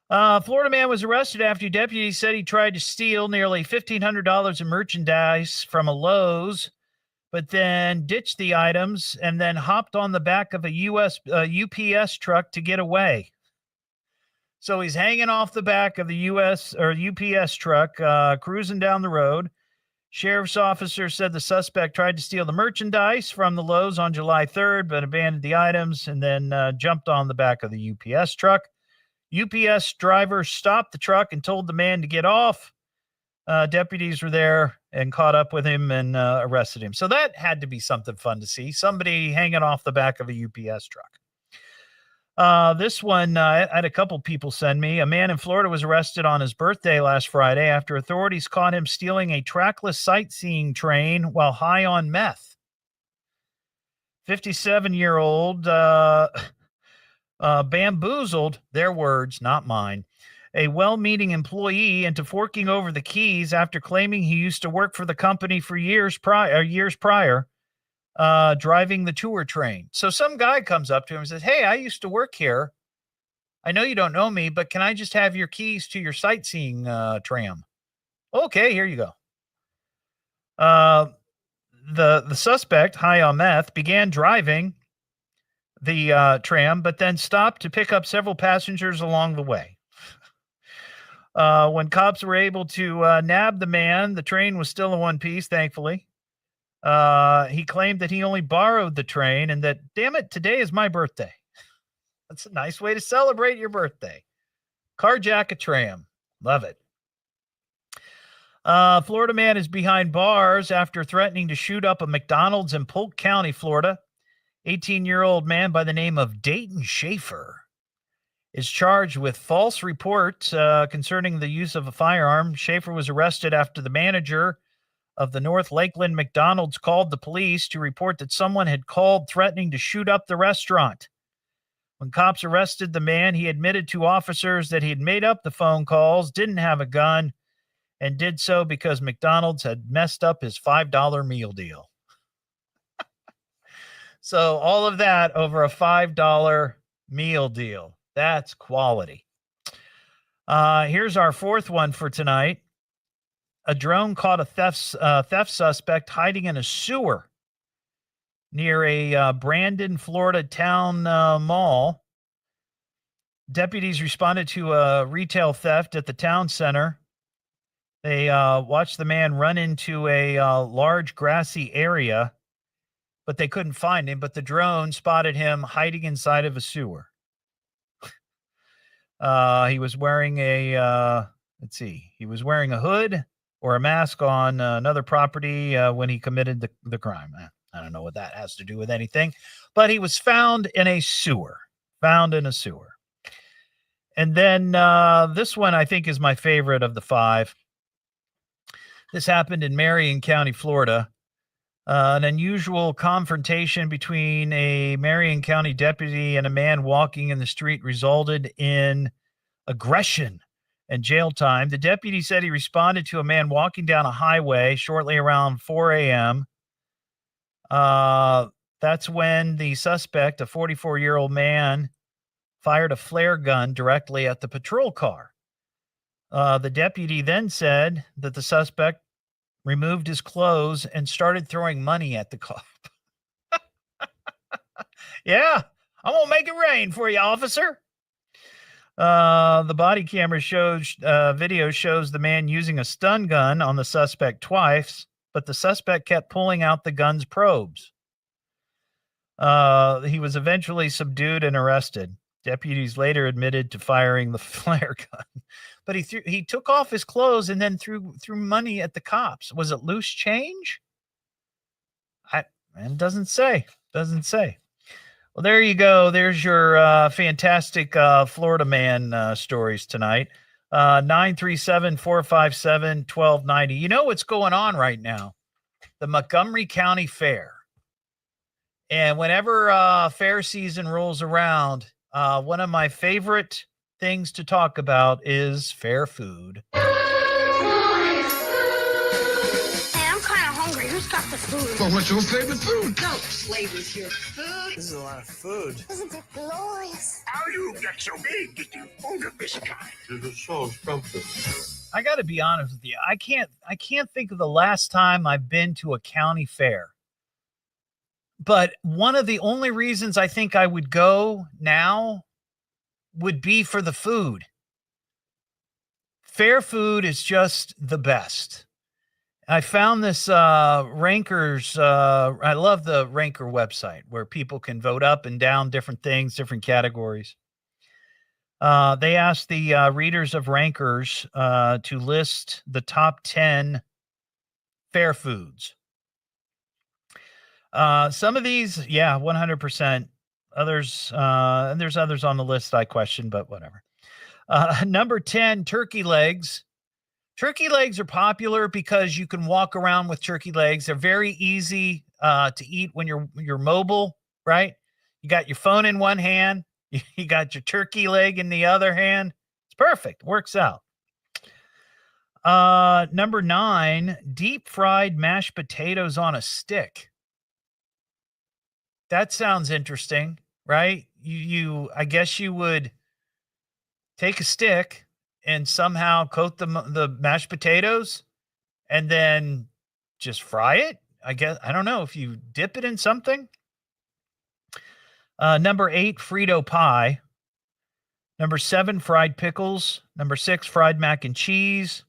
Florida man was arrested after deputies said he tried to steal nearly $1,500 in merchandise from a Lowe's, but then ditched the items and then hopped on the back of a UPS truck to get away. So he's hanging off the back of the UPS truck, cruising down the road. Sheriff's officer said the suspect tried to steal the merchandise from the Lowe's on July 3rd, but abandoned the items and then jumped on the back of the UPS truck. UPS driver stopped the truck and told the man to get off. Deputies were there and caught up with him and arrested him. So that had to be something fun to see. Somebody hanging off the back of a UPS truck. This one, I had a couple people send me. A man in Florida was arrested on his birthday last Friday after authorities caught him stealing a trackless sightseeing train while high on meth. 57-year-old bamboozled, their words, not mine, a well-meaning employee into forking over the keys after claiming he used to work for the company for years prior, driving the tour train. So some guy comes up to him and says, "Hey, I used to work here. I know you don't know me, but can I just have your keys to your sightseeing tram?" Okay, here you go. The suspect, high on meth, began driving the tram, but then stopped to pick up several passengers along the way. When cops were able to nab the man, the train was still in one piece, thankfully. He claimed that he only borrowed the train and that, damn it, today is my birthday. That's a nice way to celebrate your birthday. Carjack a tram. Love it. Florida man is behind bars after threatening to shoot up a McDonald's in Polk County, Florida. 18-year-old man by the name of Dayton Schaefer is charged with false reports concerning the use of a firearm. Schaefer was arrested after the manager of the North Lakeland McDonald's called the police to report that someone had called threatening to shoot up the restaurant. When cops arrested the man, he admitted to officers that he had made up the phone calls, didn't have a gun, and did so because McDonald's had messed up his $5 meal deal. So all of that over a $5 meal deal. That's quality. Here's our fourth one for tonight. A drone caught a theft suspect hiding in a sewer near a Brandon, Florida town mall. Deputies responded to a retail theft at the town center. They watched the man run into a large grassy area, but they couldn't find him. But the drone spotted him hiding inside of a sewer. He was wearing he was wearing a hood or a mask on another property when he committed the crime. I don't know what that has to do with anything, but he was found in a sewer. And then this one I think is my favorite of the five. This happened in Marion County, Florida. An unusual confrontation between a Marion County deputy and a man walking in the street resulted in aggression and jail time. The deputy said he responded to a man walking down a highway shortly around 4 a.m. That's when the suspect, a 44-year-old man, fired a flare gun directly at the patrol car. The deputy then said that the suspect removed his clothes and started throwing money at the cop. Yeah, I'm going to make it rain for you, officer. The body camera video shows the man using a stun gun on the suspect twice, but the suspect kept pulling out the gun's probes. He was eventually subdued and arrested. Deputies later admitted to firing the flare gun, but he took off his clothes and then threw money at the cops. Was it loose change? It doesn't say. Well, there you go. There's your fantastic Florida man stories tonight. 937-457-1290. You know what's going on right now? The Montgomery County Fair. And whenever fair season rolls around, one of my favorite things to talk about is fair food. Hey, I'm kind of hungry. Who's got the food? Well, what's your favorite food? No flavors here. Food. This is a lot of food. Isn't it glorious? How you get so big that you food of this kind? It is so something. I got to be honest with you. I can't think of the last time I've been to a county fair. But one of the only reasons I think I would go now would be for the food. Fair food is just the best. I found this Rankers. I love the Ranker website where people can vote up and down different things, different categories. They asked the readers of Rankers to list the top 10 fair foods. Some of these, 100%. Others, and there's others on the list I question, but whatever. Number 10, turkey legs. Turkey legs are popular because you can walk around with turkey legs. They're very easy to eat when you're mobile, right? You got your phone in one hand, you got your turkey leg in the other hand. It's perfect. Works out. Number 9, deep fried mashed potatoes on a stick. That sounds interesting, right? I guess you would take a stick and somehow coat the mashed potatoes and then just fry it. I guess, I don't know if you dip it in something. Number 8, Frito pie. Number 7, fried pickles. Number 6, fried mac and cheese.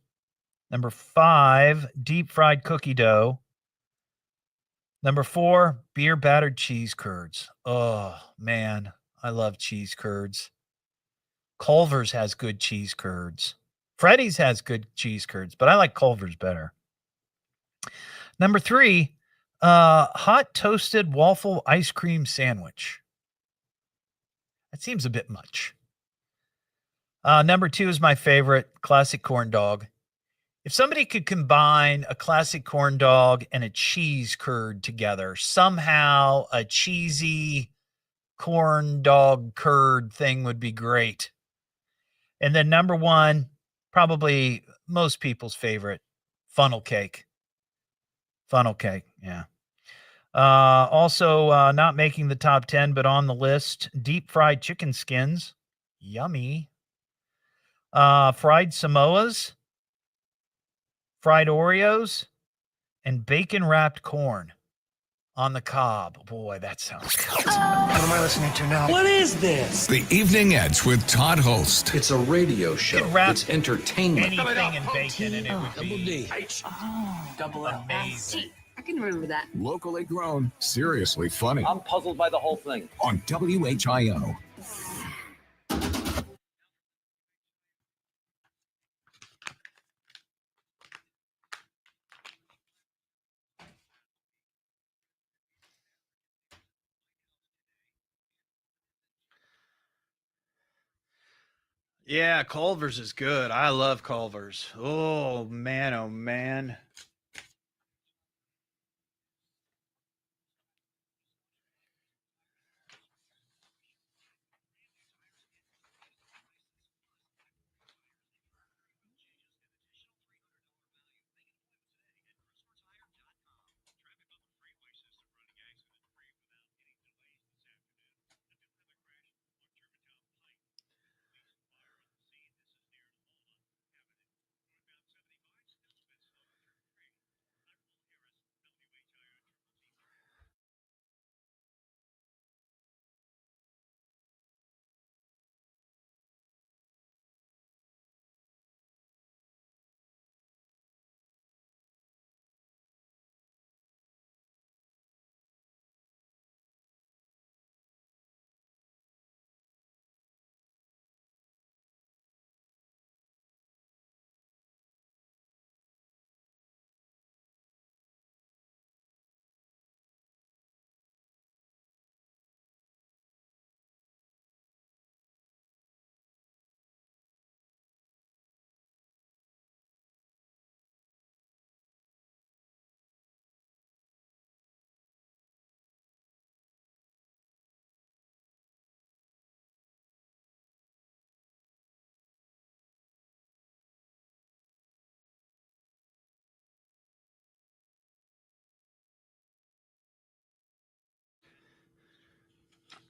Number 5, deep fried cookie dough. Number 4, beer battered cheese curds. Oh, man, I love cheese curds. Culver's has good cheese curds. Freddy's has good cheese curds, but I like Culver's better. Number 3, hot toasted waffle ice cream sandwich. That seems a bit much. Number 2 is my favorite, classic corn dog. If somebody could combine a classic corn dog and a cheese curd together, somehow a cheesy corn dog curd thing would be great. And then number 1, probably most people's favorite, funnel cake. Funnel cake, yeah. Also, not making the top 10, but on the list, deep fried chicken skins. Yummy. Fried Samoas, fried Oreos, and bacon-wrapped corn on the cob. Boy, that sounds good. What am I listening to now? What is this? The Evening Edge with Todd Hollst. It's a radio show. It's entertainment. Anything in bacon, and it would Double be D. Double L. amazing. I can remember that. Locally grown, seriously funny. I'm puzzled by the whole thing. On WHIO. Yeah, Culver's is good. I love Culver's. Oh, man, oh, man.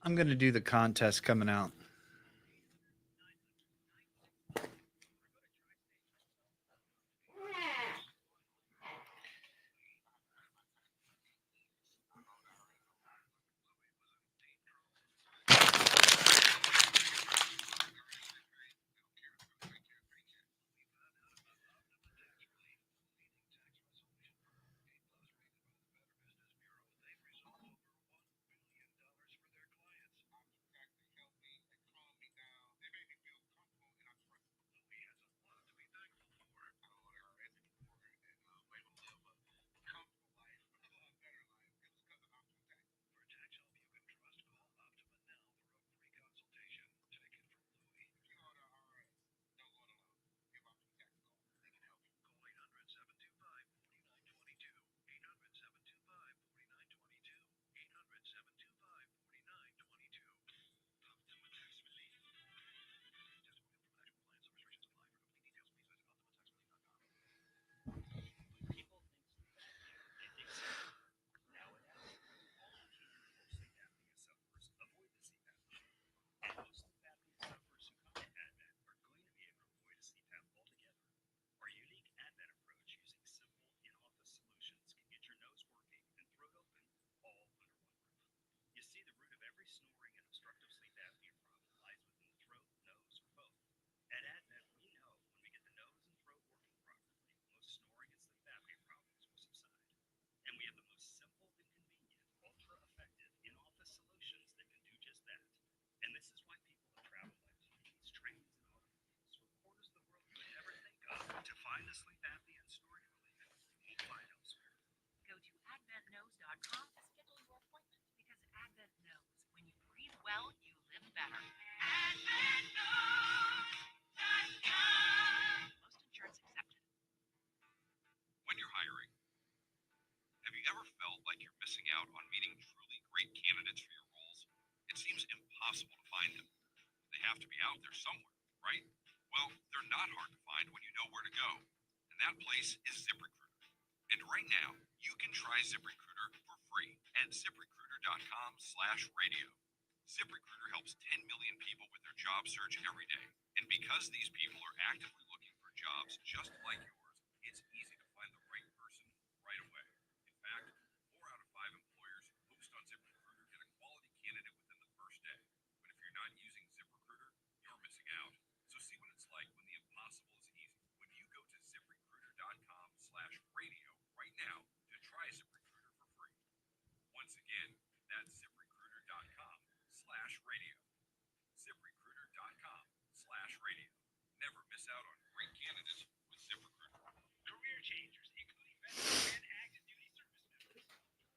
I'm going to do the contest coming out. When you're hiring, have you ever felt like you're missing out on meeting truly great candidates for your roles? It seems impossible to find them. They have to be out there somewhere, right? Well, they're not hard to find when you know where to go. That place is ZipRecruiter. And right now, you can try ZipRecruiter for free at ZipRecruiter.com/radio. ZipRecruiter helps 10 million people with their job search every day. And because these people are actively looking for jobs just like yours, it's easy to find the right person right away. In fact, 4 out of 5 employers who post on ZipRecruiter get a quality candidate within the first day. But if you're not using ZipRecruiter, you're missing out. So see what it's like when the impossible is easy. When you go to ZipRecruiter.com/radio right now to try ZipRecruiter for free. Once again, that's ZipRecruiter.com/radio. ZipRecruiter.com/radio. Never miss out on great candidates with ZipRecruiter. Career changers, including veterans and active duty service members.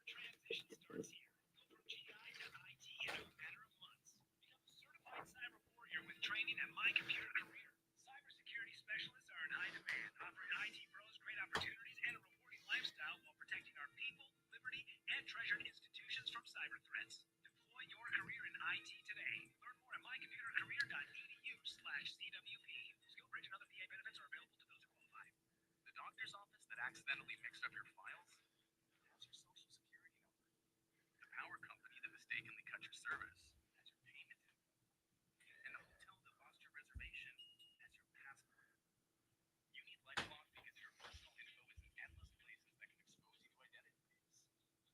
Your transition starts here. Go from GI to IT in a matter of months. Become a certified cyber warrior with training at My Computer Career. Cybersecurity specialists are in high demand, offering IT pros great opportunities and a rewarding lifestyle while protecting our people, liberty, and treasured institutions from cyber threats. Deploy your career in IT today. Learn more at mycomputercareer.edu/CWP. SkillBridge and other VA benefits are available to those who qualify. The doctor's office that accidentally mixed up your files? That's your social security number. The power company that mistakenly cut your service? That's your payment info. And the hotel that lost your reservation? That's your passport. You need LifeLock because your personal info is in endless places that can expose you to identity thieves.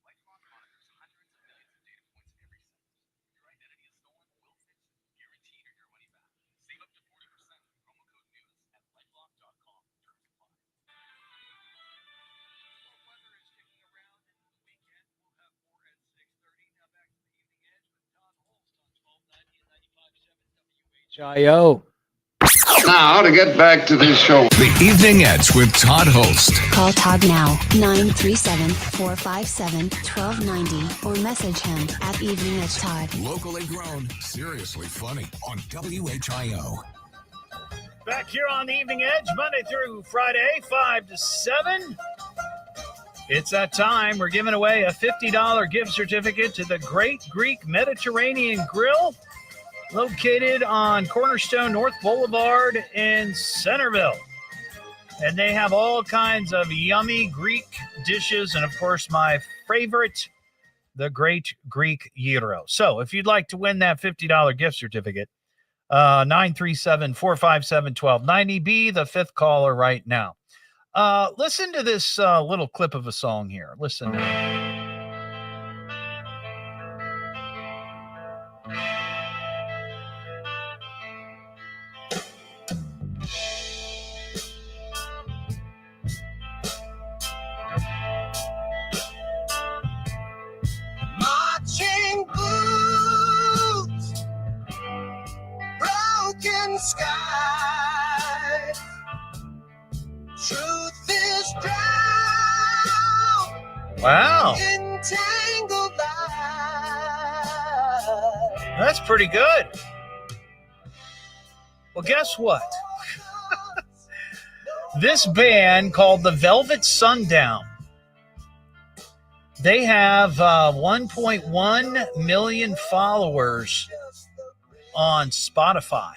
LifeLock monitors hundreds of millions of data points every second. If your identity is stolen, we'll fix it. Guaranteed or your money back. Save up to 40% with promo code NEWS at LifeLock.com. Terms apply. Well, weather is sticking around into the weekend. We'll have more at 6:30. Now back to the Evening Edge with Todd Hollst on 1290 and 95.7 WHIO. Now, to get back to this show. The Evening Edge with Todd Hollst. Call Todd now, 937-457-1290, or message him at Evening Edge Todd. Locally grown, seriously funny on WHIO. Back here on the Evening Edge, Monday through Friday, 5 to 7. It's that time. We're giving away a $50 gift certificate to the Great Greek Mediterranean Grill, located on Cornerstone North Boulevard in Centerville. And they have all kinds of yummy Greek dishes, and of course, my favorite, the Great Greek Gyro. So if you'd like to win that $50 gift certificate, 937-457-1290. Be the fifth caller right now. Listen to this little clip of a song here. Listen to it. Marching boots, broken sky. Truth is drowned. Wow. In tangled lies. That's pretty good. Well, guess what? This band called the Velvet Sundown. They have 1.1 million followers on Spotify.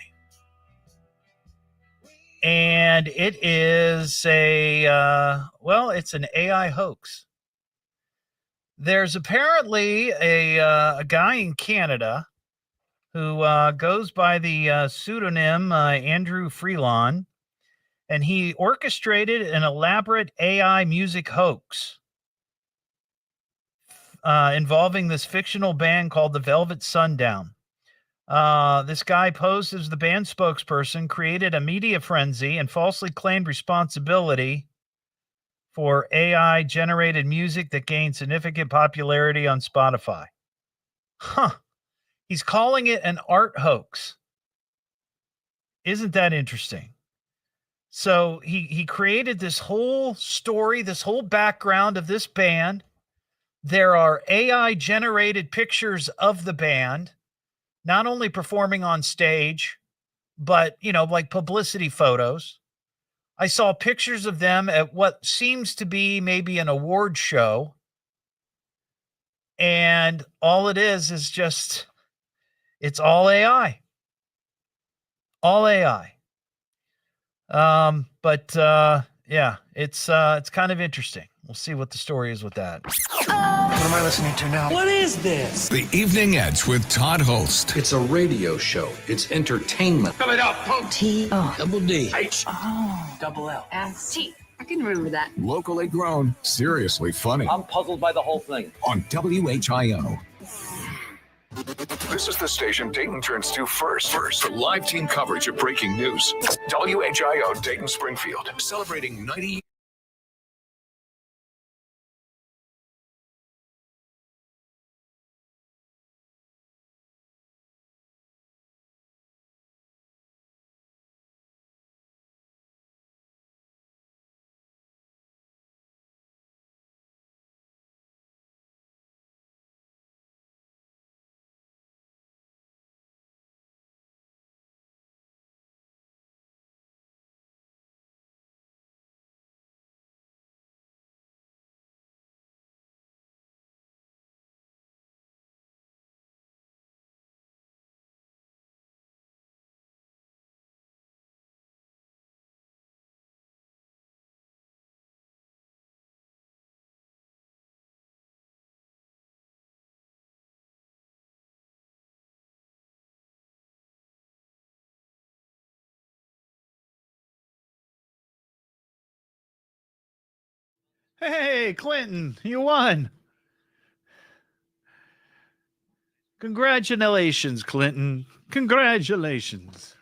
And it is it's an AI hoax. There's apparently a guy in Canada who goes by the pseudonym Andrew Freelon, and he orchestrated an elaborate AI music hoax involving this fictional band called the Velvet Sundown. This guy posed as the band spokesperson, created a media frenzy, and falsely claimed responsibility for AI-generated music that gained significant popularity on Spotify. He's calling it an art hoax. Isn't that interesting? So he created this whole story, this whole background of this band. There are AI-generated pictures of the band, not only performing on stage, but, like publicity photos. I saw pictures of them at what seems to be maybe an award show. And all it is just, it's all AI. All AI. But yeah, it's kind of interesting. We'll see what the story is with that. What am I listening to now? What is this? The Evening Edge with Todd Hollst. It's a radio show. It's entertainment. Fill it up, punk. T-O. Double D. H. Oh. Double L. S-T. I can remember that. Locally grown, seriously funny. I'm puzzled by the whole thing. On WHIO. This is the station Dayton turns to first for live team coverage of breaking news. WHIO Dayton Springfield, celebrating 90Hey, Clinton, you won. Congratulations, Clinton. Congratulations.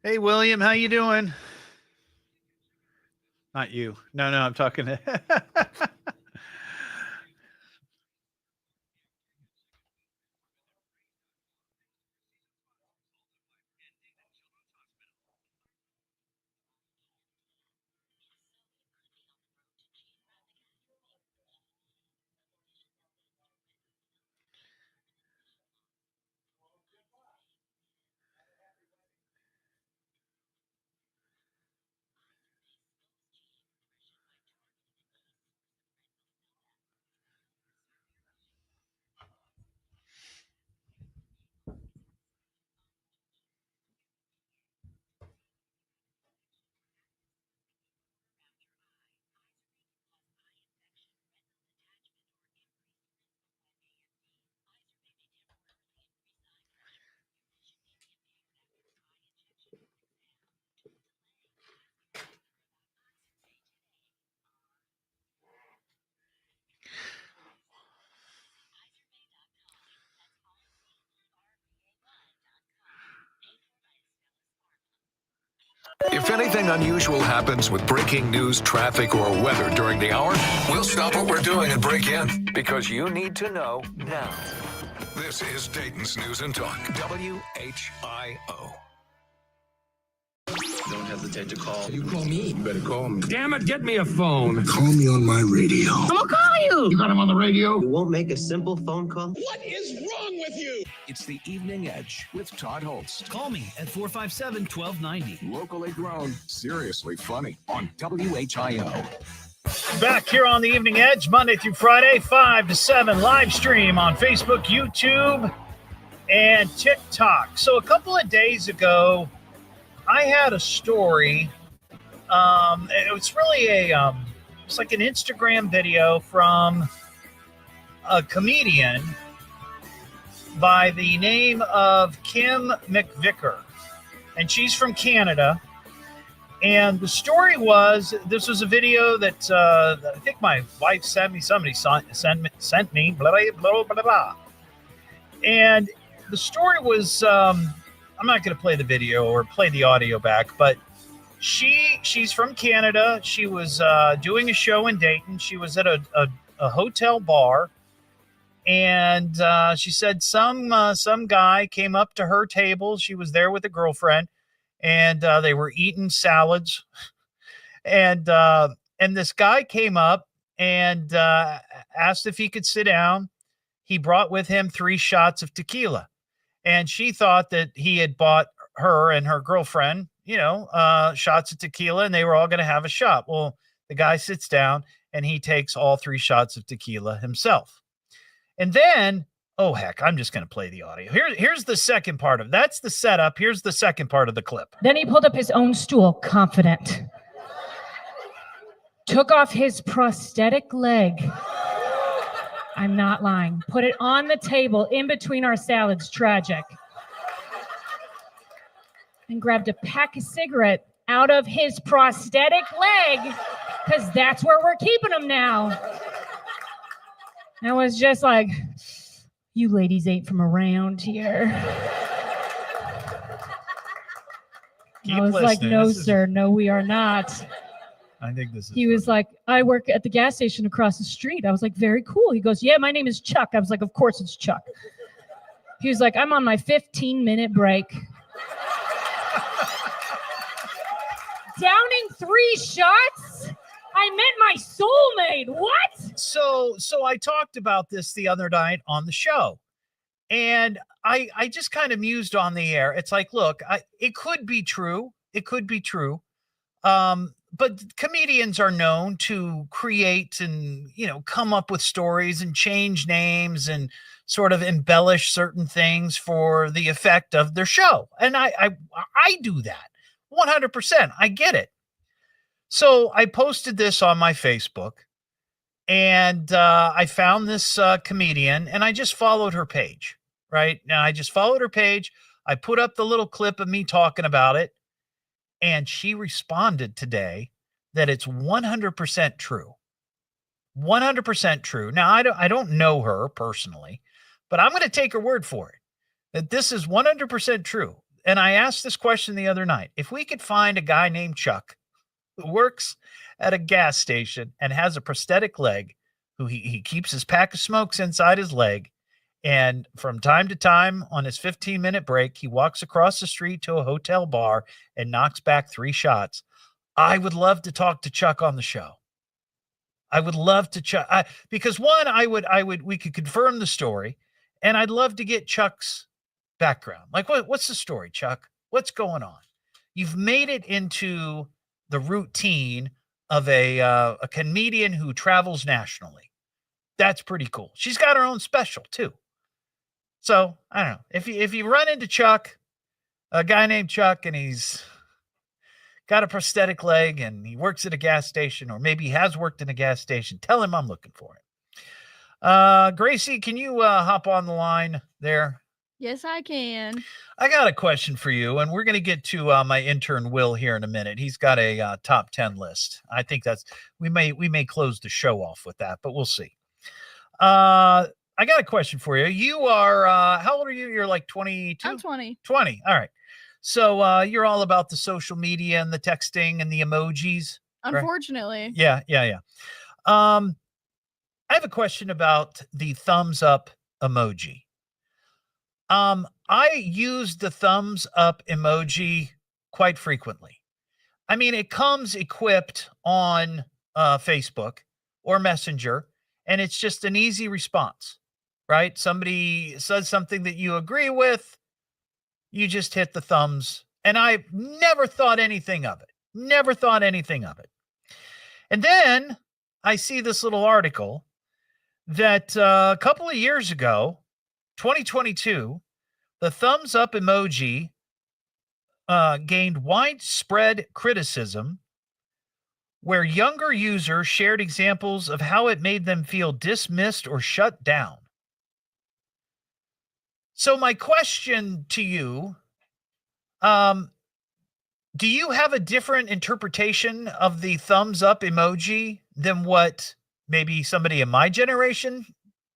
Hey, William, how you doing? Not you. No, I'm talking to... If anything unusual happens with breaking news, traffic, or weather during the hour, we'll stop what we're doing and break in because you need to know now. This is Dayton's News and Talk, WHIO. Don't hesitate to call. You call me. You better call me. Damn it, get me a phone. Call me on my radio. I'm gonna call you. You got him on the radio? You won't make a simple phone call? What is wrong with you? It's the Evening Edge with Todd Hollst. Call me at 457-1290. Locally grown, seriously funny on WHIO. Back here on the Evening Edge, Monday through Friday, 5 to 7, live stream on Facebook, YouTube, and TikTok. So a couple of days ago, I had a story. It was really it's like an Instagram video from a comedian by the name of Kim McVicker, and she's from Canada. And the story was, this was a video that I think my wife sent me. Somebody sent me. Blah blah blah blah. And the story was. I'm not going to play the video or play the audio back, but she's from Canada. She was doing a show in Dayton. She was at a hotel bar, and she said some guy came up to her table. She was there with a girlfriend, and they were eating salads, and this guy came up and asked if he could sit down. He brought with him 3 shots of tequila. And she thought that he had bought her and her girlfriend, shots of tequila, and they were all going to have a shot. Well, the guy sits down and he takes all 3 shots of tequila himself. And then, oh, heck, I'm just going to play the audio. Here's the second part of that's the setup. Here's the second part of the clip. Then he pulled up his own stool, confident. Took off his prosthetic leg. I'm not lying. Put it on the table in between our salads. Tragic. And grabbed a pack of cigarette out of his prosthetic leg, because that's where we're keeping them now. And I was just like, you ladies ain't from around here. I was like, no, sir. No, we are not. I think this is. He was like, I work at the gas station across the street. I was like, very cool. He goes, yeah, my name is Chuck. I was like, of course it's Chuck. He was like, I'm on my 15-minute break. Downing 3 shots? I met my soulmate. What? So I talked about this the other night on the show. And I just kind of mused on the air. It's like, look, it could be true. It could be true. But comedians are known to create and, come up with stories and change names and sort of embellish certain things for the effect of their show. And I do that 100%. I get it. So I posted this on my Facebook, and I found this comedian, and I just followed her page, right? Now I just followed her page. I put up the little clip of me talking about it. And she responded today that it's 100% true. 100% true. Now, I don't know her personally, but I'm going to take her word for it, that this is 100% true. and I asked this question the other night. If we could find a guy named Chuck who works at a gas station and has a prosthetic leg, who he keeps his pack of smokes inside his leg, and from time to time on his 15-minute break, he walks across the street to a hotel bar and knocks back 3 shots. I would love to talk to Chuck on the show. I would love to Chuck because one, we could confirm the story, and I'd love to get Chuck's background. Like, what's the story, Chuck? What's going on? You've made it into the routine of a comedian who travels nationally. That's pretty cool. She's got her own special too. So I don't know if you run into Chuck, a guy named Chuck, and he's got a prosthetic leg and he works at a gas station, or maybe he has worked in a gas station, tell him I'm looking for him. Gracie, can you hop on the line there? Yes, I can. I got a question for you, and we're going to get to my intern Will here in a minute. He's got a top 10 list. I think we may close the show off with that, but we'll see. I got a question for you. You are how old are you? You're like 22? I'm 20. 20. All right. So you're all about the social media and the texting and the emojis. Unfortunately. Right? Yeah. I have a question about the thumbs up emoji. I use the thumbs up emoji quite frequently. I mean, it comes equipped on Facebook or Messenger, and it's just an easy response, right? Somebody says something that you agree with, you just hit the thumbs, and I never thought anything of it. And then I see this little article that a couple of years ago, 2022, the thumbs up emoji gained widespread criticism, where younger users shared examples of how it made them feel dismissed or shut down. So my question to you, do you have a different interpretation of the thumbs up emoji than what maybe somebody in my generation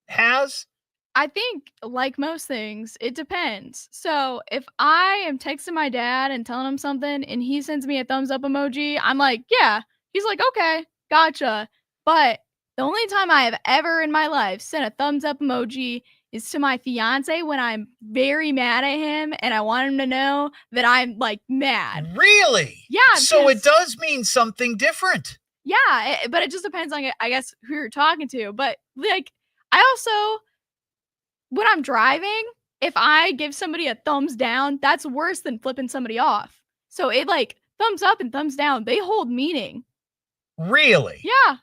has? I think, like most things, it depends. So if I am texting my dad and telling him something and he sends me a thumbs up emoji, I'm like, yeah. He's like, okay, gotcha. But the only time I have ever in my life sent a thumbs up emoji is to my fiance when I'm very mad at him and I want him to know that I'm like mad. Really? Yeah. So it does mean something different. Yeah, but it just depends on, I guess, who you're talking to. But like, I also, when I'm driving, if I give somebody a thumbs down, that's worse than flipping somebody off. So it like thumbs up and thumbs down, they hold meaning. Really? Yeah.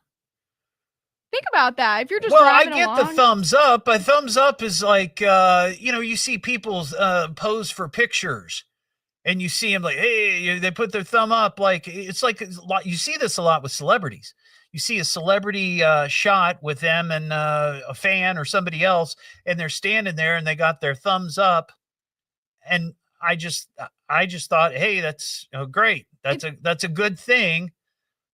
Think about that. If you're just I driving get along, the thumbs up. A thumbs up is like, you see people pose for pictures, and you see them like, hey, they put their thumb up. Like it's like a lot. You see this a lot with celebrities. You see a celebrity shot with them and a fan or somebody else, and they're standing there and they got their thumbs up, and I just thought, hey, that's great. That's a good thing.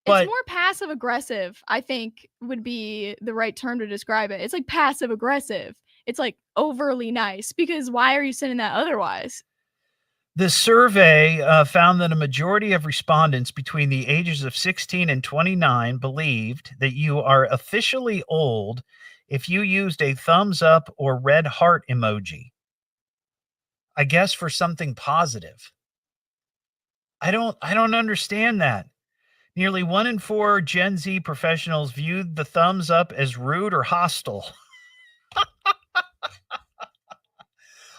But it's more passive aggressive, I think, would be the right term to describe it. It's like passive aggressive. It's like overly nice, because why are you sending that otherwise? The survey found that a majority of respondents between the ages of 16 and 29 believed that you are officially old if you used a thumbs up or red heart emoji. I guess for something positive. I don't understand that. Nearly 1 in 4 Gen Z professionals viewed the thumbs up as rude or hostile.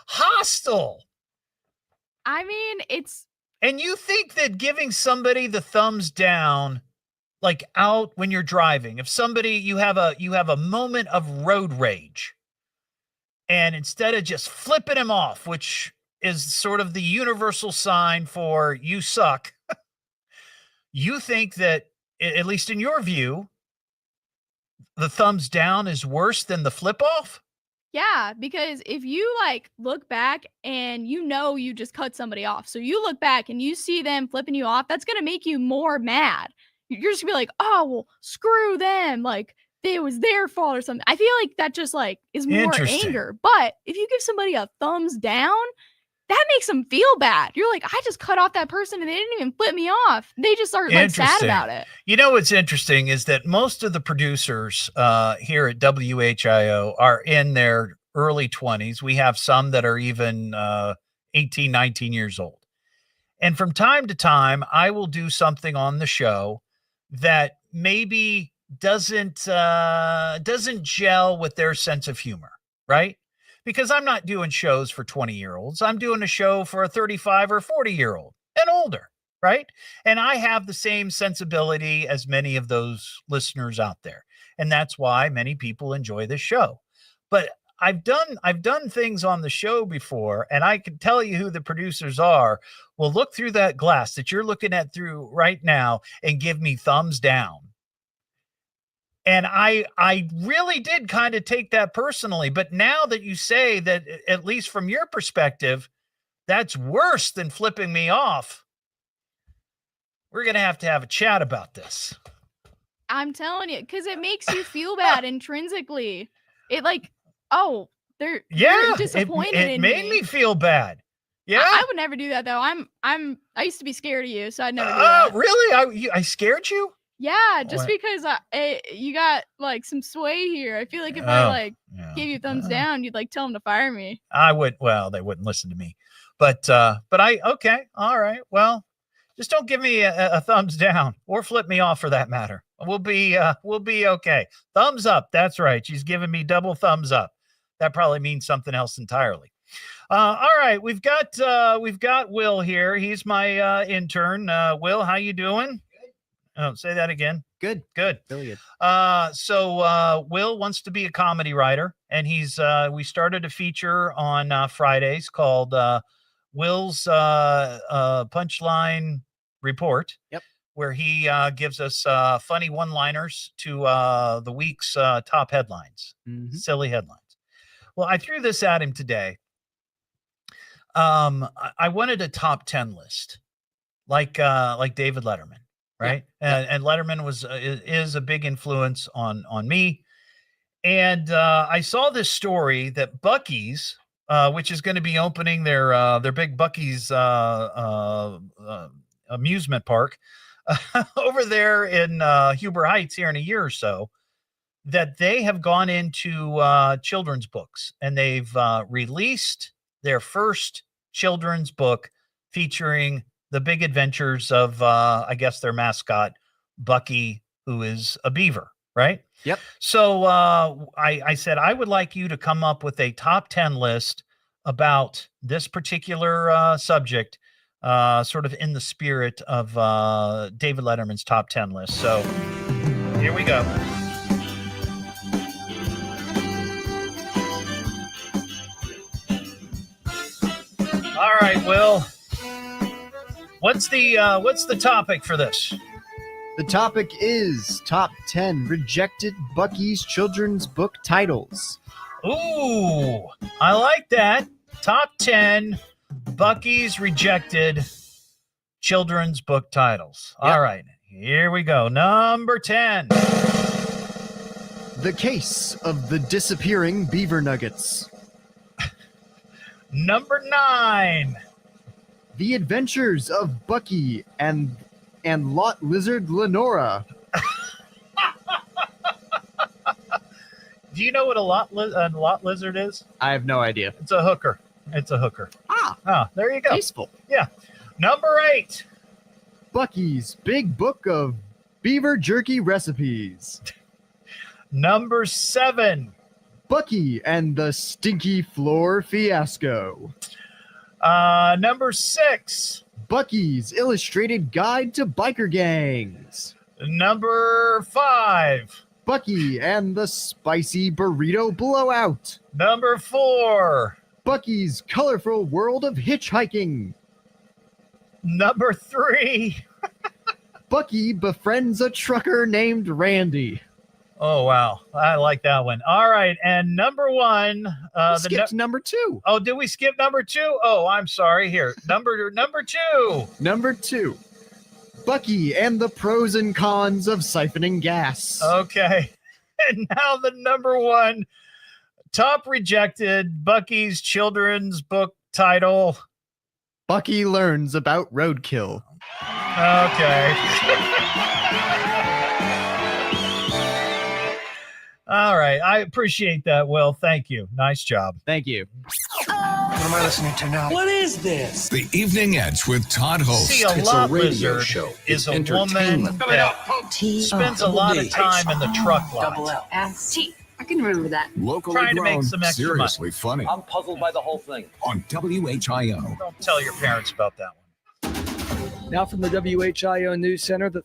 Hostile. I mean, it's... And you think that giving somebody the thumbs down, like out when you're driving, if somebody, you have a moment of road rage, and instead of just flipping him off, which is sort of the universal sign for you suck, you think that, at least in your view, the thumbs down is worse than the flip off? Yeah, because if you like look back and you just cut somebody off, so you look back and you see them flipping you off, that's going to make you more mad. You're just going to be like, oh, well, screw them. Like, it was their fault or something. I feel like that just like is more anger. But if you give somebody a thumbs down, that makes them feel bad. You're like, I just cut off that person and they didn't even flip me off. They just are like sad about it. You know what's interesting is that most of the producers here at WHIO are in their early 20s. We have some that are even 18, 19 years old. And from time to time, I will do something on the show that maybe doesn't gel with their sense of humor, right? Because I'm not doing shows for 20-year-olds. I'm doing a show for a 35 or 40-year-old and older, right? And I have the same sensibility as many of those listeners out there. And that's why many people enjoy this show. But I've done things on the show before, and I can tell you who the producers are. Will look through that glass that you're looking at through right now and give me thumbs down. And I really did kind of take that personally. But now that you say that, at least from your perspective, that's worse than flipping me off, we're going to have a chat about this. I'm telling you, because it makes you feel bad intrinsically. It like, oh, they're disappointed in me. It made me feel bad. Yeah. I would never do that though. I used to be scared of you, so I'd never do that. Really? I scared you? Yeah, just because you got like some sway here. I feel like if I gave you a thumbs down, you'd like tell them to fire me. I would. Well, they wouldn't listen to me, but okay, all right. Well, just don't give me a thumbs down or flip me off for that matter. We'll be okay. Thumbs up. That's right. She's giving me double thumbs up. That probably means something else entirely. All right, we've got Will here. He's my intern. Will, how you doing? Oh, say that again. Good. Really good. So Will wants to be a comedy writer, and we started a feature on Fridays called Will's Punchline Report. Yep. Where he gives us funny one-liners to the week's top headlines, silly headlines. Well, I threw this at him today. I wanted a top 10 list, like David Letterman. Right. Yeah. And Letterman is a big influence on me. And I saw this story that Buc-ee's, which is going to be opening their big Buc-ee's amusement park over there in Huber Heights here in a year or so, that they have gone into children's books, and they've released their first children's book featuring the big adventures of, I guess, their mascot, Buc-ee, who is a beaver, right? Yep. So I said, I would like you to come up with a top 10 list about this particular subject, sort of in the spirit of David Letterman's top 10 list. So here we go. All right, Will. What's the topic for this? The topic is top 10 rejected Buc-ee's children's book titles. Ooh, I like that. Top 10 Buc-ee's rejected children's book titles. Yep. All right, here we go. Number 10. The Case of the Disappearing Beaver Nuggets. Number 9. The Adventures of Buc-ee and Lot Lizard Lenora. Do you know what a lot lizard is? I have no idea. It's a hooker. Ah, there you go. Tasteful. Yeah. Number 8. Buc-ee's Big Book of Beaver Jerky Recipes. Number 7. Buc-ee and the Stinky Floor Fiasco. Number 6. Buc-ee's Illustrated Guide to Biker Gangs. Number 5. Buc-ee and the Spicy Burrito Blowout. Number 4. Buc-ee's Colorful World of Hitchhiking. Number 3. Buc-ee befriends a trucker named Randy. Oh, wow. I like that one. All right. And number 1. Skipped number 2. Oh, did we skip number 2? Oh, I'm sorry. Here. Number 2. Number 2. Buc-ee and the Pros and Cons of Siphoning Gas. Okay. And now the number 1 top rejected Buc-ee's children's book title. Bucky learns about roadkill. Okay. All right. I appreciate that, Will. Thank you. Nice job. Thank you. What am I listening to now? What is this? The Evening Edge with Todd Hollst. See, a It's a lot radio lizard show. is It's a woman entertainment. that spends a lot of time in the truck Double lot L. S-T. I can remember that. Locally trying to make grown, some extra money. seriously funny. I'm puzzled by the whole thing. On WHIO. Don't tell your parents about that one. Now from the WHIO News Center, the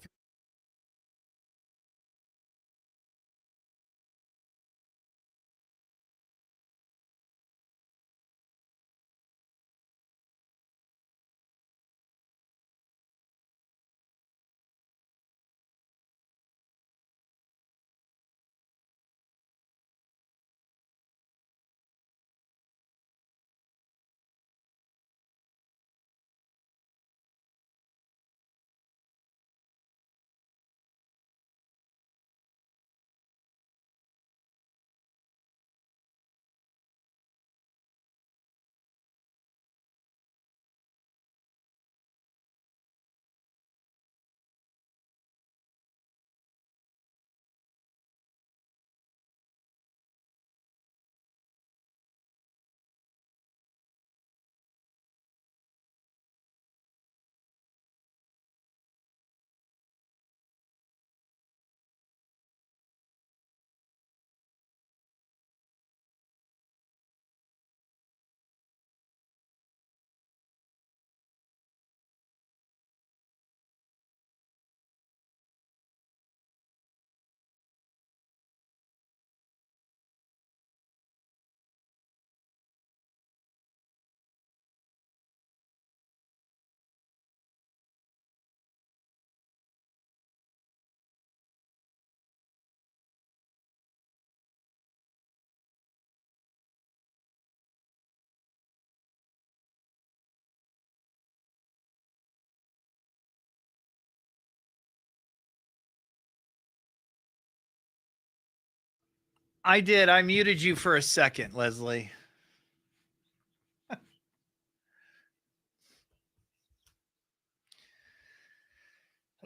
I did. I muted you for a second, Leslie.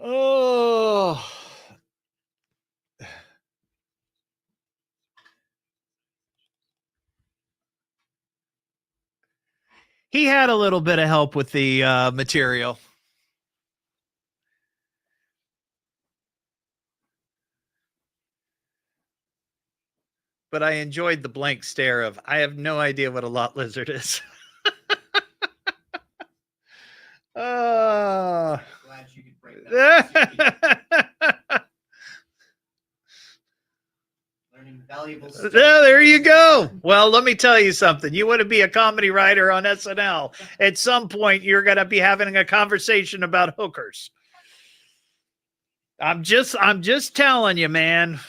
Oh. He had a little bit of help with the material. But I enjoyed the blank stare of, I have no idea what a lot lizard is. Glad you could break that. Yeah, there you go. Well, let me tell you something. You want to be a comedy writer on SNL. At some point, you're going to be having a conversation about hookers. I'm just telling you, man.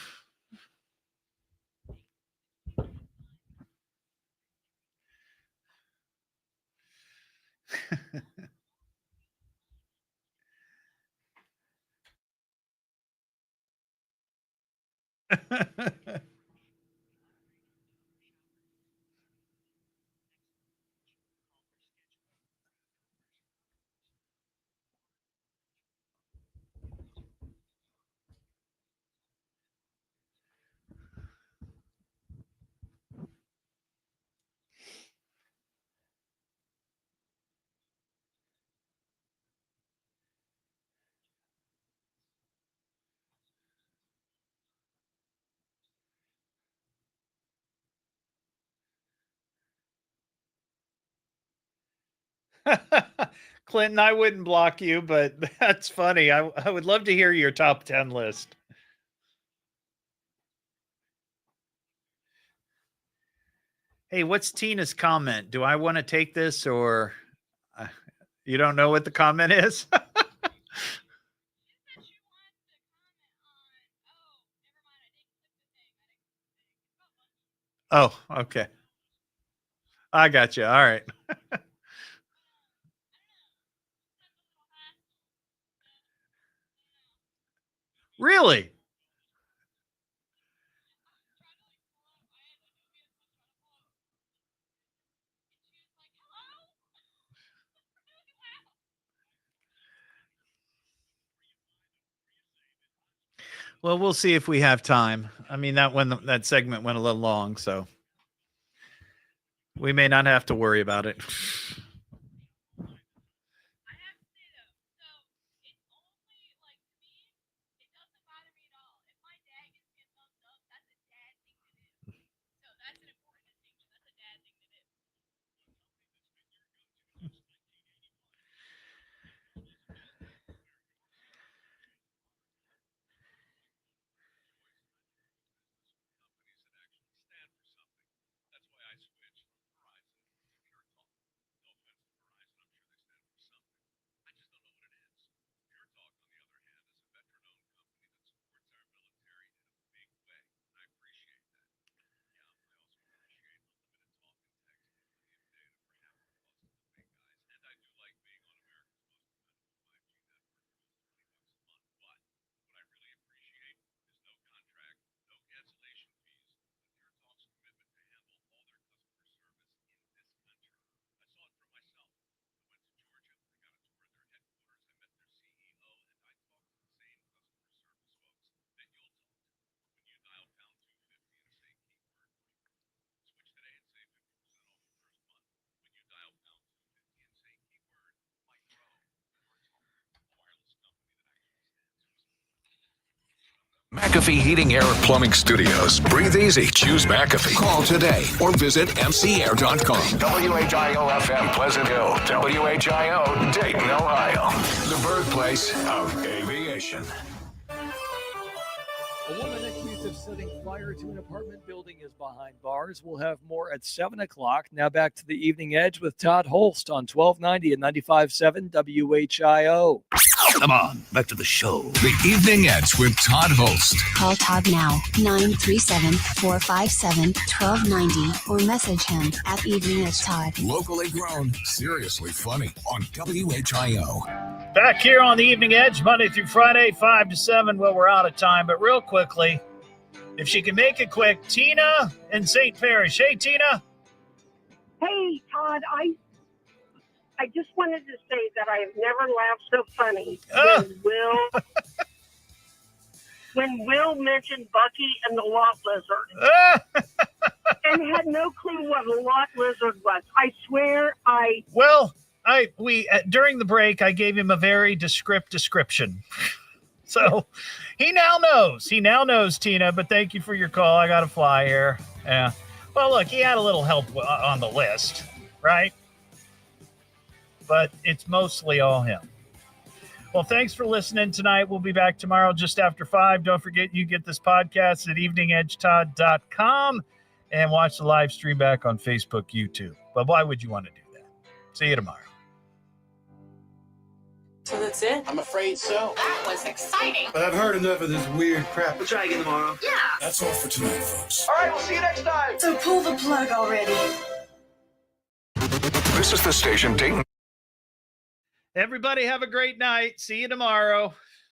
Clinton, I wouldn't block you, but that's funny. I would love to hear your top 10 list. Hey, what's Tina's comment? Do I want to take this or you don't know what the comment is? Oh, okay. I got you. All right. Really? Well, we'll see if we have time. I mean, that segment went a little long, so we may not have to worry about it. McAfee Heating, Air, Plumbing Studios. Breathe easy. Choose McAfee. Call today or visit mcair.com. WHIO-FM, Pleasant Hill. WHIO, Dayton, Ohio. The birthplace of aviation. A woman accused of setting fire to an apartment building is behind bars. We'll have more at 7 o'clock. Now back to the Evening Edge with Todd Hollst on 1290 and 95.7 WHIO. Come on, back to the show. The Evening Edge with Todd Hollst. Call Todd now, 937-457-1290, or message him at Evening Edge Todd. Locally grown, seriously funny on WHIO. Back here on the Evening Edge, Monday through Friday, 5 to 7. Well, we're out of time, but real quickly, if she can make it quick, Tina in St. Parish. Hey, Tina. Hey, Todd, I just wanted to say that I have never laughed so funny when Will mentioned Bucky and the lot lizard and had no clue what a lot lizard was. I swear during the break, I gave him a very description. So he now knows. He now knows, Tina, but thank you for your call. I got to fly here. Yeah. Well, look, he had a little help on the list, right? But it's mostly all him. Well, thanks for listening tonight. We'll be back tomorrow just after 5. Don't forget, you get this podcast at eveningedgetodd.com and watch the live stream back on Facebook, YouTube. But why would you want to do that? See you tomorrow. So that's it? I'm afraid so. That was exciting. But I've heard enough of this weird crap. We'll try again tomorrow. Yeah. That's all for tonight, folks. All right, we'll see you next time. So pull the plug already. This is the station Dayton. Everybody have a great night. See you tomorrow.